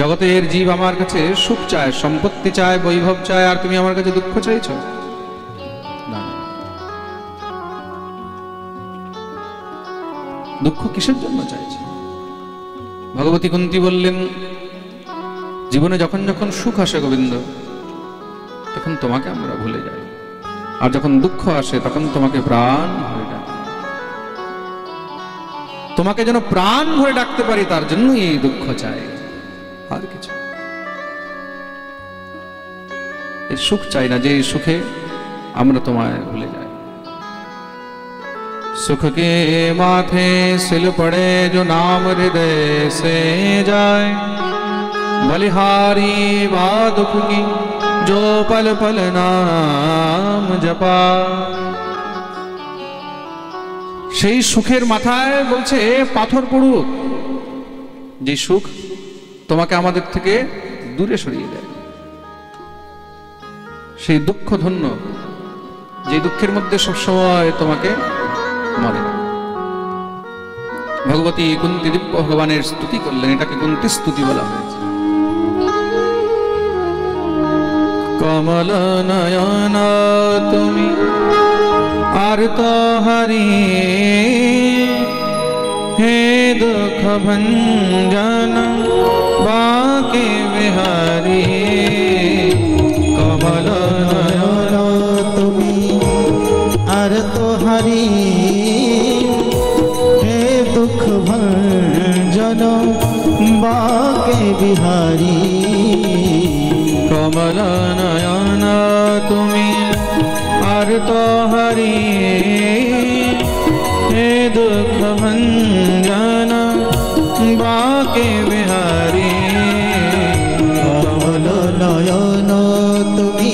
জগতের জীব আমার কাছে সুখ চায়, সম্পত্তি চায়, বৈভব চায়, আর তুমি আমার কাছে দুঃখ চাইছো? না, দুঃখ কিসের জন্য চাইছো? ভগবতী কুন্তী বললেন, জীবনে যখন যখন সুখ আসে গোবিন্দ তখন তোমাকে আমরা ভুলে যাই, আর যখন দুঃখ আসে তখন তোমাকে প্রাণ ভরে ডাকি। তোমাকে যেন প্রাণ ভরে ডাকতে পারি তার জন্য এই দুঃখ চাই, আর কিছু। এই সুখ চাই না যে সুখে আমরা তোমায় ভুলে যাই। सुख के माथे सिल पड़े जो नाम हृदय से जाए, बलिहारी बादुक की जो पल पल नाम जपा। সেই সুখের মাথায় বলছে পাথর পড়ুক, যে সুখ তোমাকে আমাদের থেকে দূরে সরিয়ে দেয়। সেই দুঃখ ধন্য, যে দুঃখের মধ্যে সবসময় তোমাকে মনে না। ভগবতী কুন্তী দিব্য ভগবানের স্তুতি করলেন, এটাকে কুন্তী স্তুতি বলা হয়েছে। কমল নয়ন তুমি আর্ত হরি, হে দুঃখ ভঞ্জন বাকে বিহারী। কমল নয়ন তুমি আর্ত হরি, হে দুঃখ ভঞ্জন বাকে বিহারী। কমল নয়ন তুমি আর্ত হরি, হে দুঃখ ভঞ্জন বাকে বিহারী। কমল নয়ন তুমি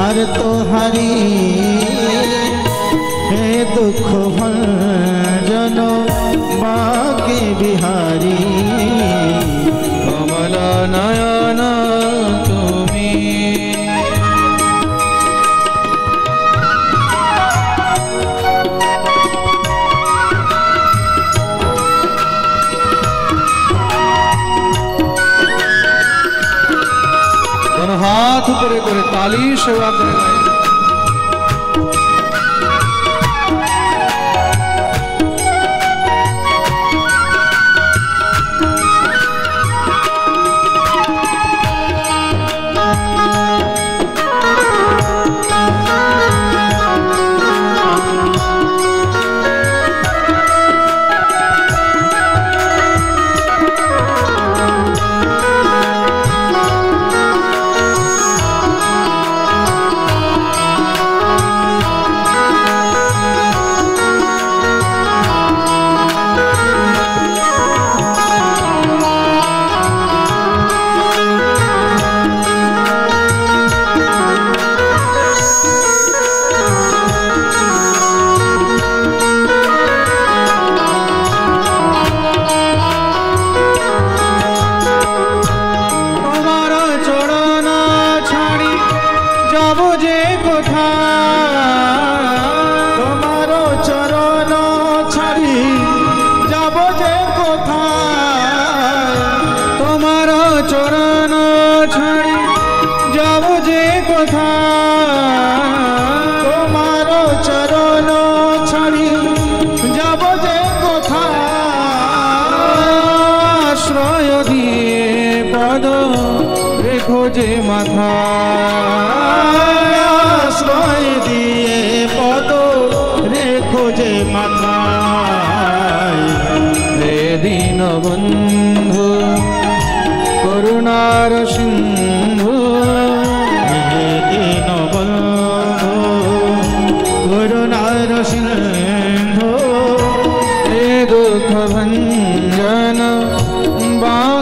আর্ত হরি, হে দুঃখ ভঞ্জন বাকে বিহারী। কমল নয়ন তুমি। হাত উপরে করে তালি সেবা করে গাই। খোঁজে মাথা আশ্রয় দিয়ে পদ রেখো যে মাথায়। হে দীন বন্ধু করুণার সিন্ধু,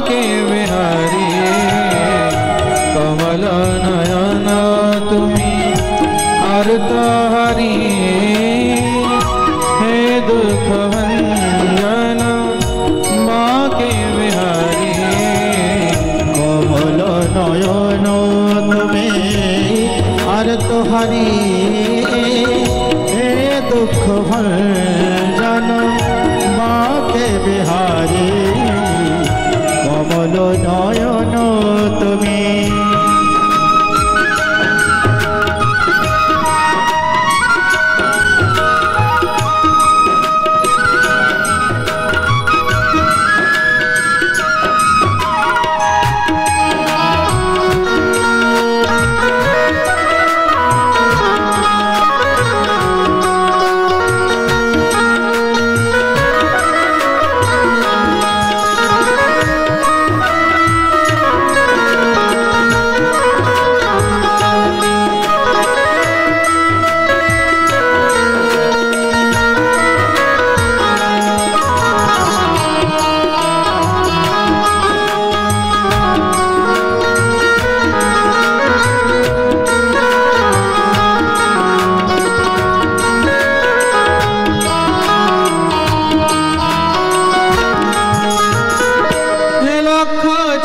के बिहारी कमल नयन तुमी अर्तहरी हे दुख भंजन माँ के बिहारी কমল নয়ন তুমি আর তো হারি হে দুঃখ ভঞ্জন মাকে বিহারি কমল নয়ন তুমি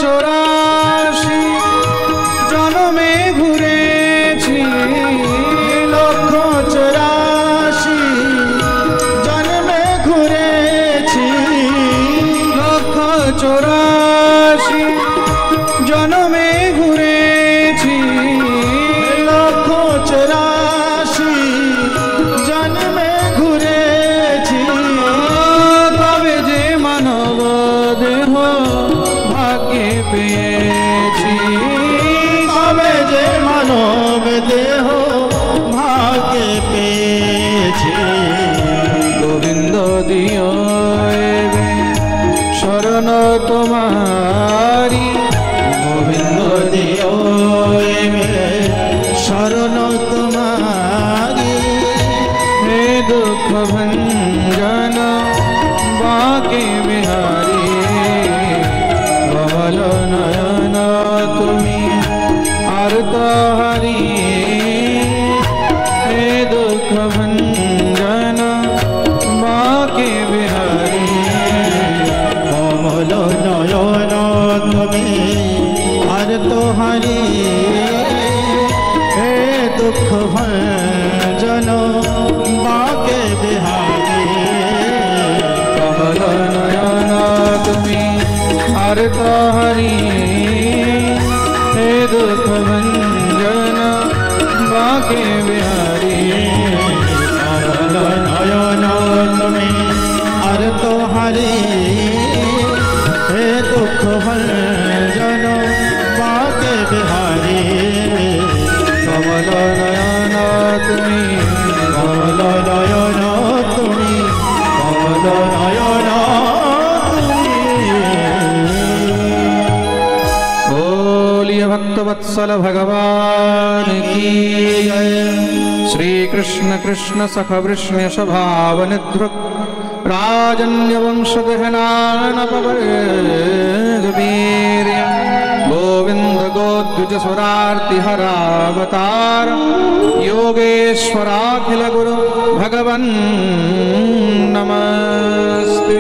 চৌরাশি জনমে ঘুরেছি লক্ষ 84 জন্মে ঘুরেছি তবে যে মানব দেহ ভাগ্যে পেয়েছি তবে যে মানব দেহ ভাগ্যে পেয়েছি গোবিন্দ দিও এবে শরণ তোমারি গোবিন্দ দিও এবে শরণ তোমারি হে দুঃখ ভঞ্জন বাকে বিহারি কমল নয়ন তুমি আর্তহরি হে দুঃখ ভঞ্জন বাকে বিহারি কমল নয়ন তুমি আর তোহারি হে দুঃখ ভঞ্জন বাকে বিহারি কমল নয়ন তুমি আর্তহরি হে দুঃখ ভঞ্জন বাকে বিহারি কমল নয়ন তুমি আর তোহারি হে দুঃখ ভঞ্জন বাকে বিহারি কমল নয়ন তুমি কমল নয়ন তুমি কমল নয়ন बोलिए भक्तवत्सल भगवान की जय। श्री कृष्ण कृष्ण सख वृष्ण स्वभावन ध्रुक राजन्य वंश गहनानपवीर गोविंद गोद्विज सुरार्ति हरावतार योगेश्वराखिल गुरु भगवन् नमस्ते।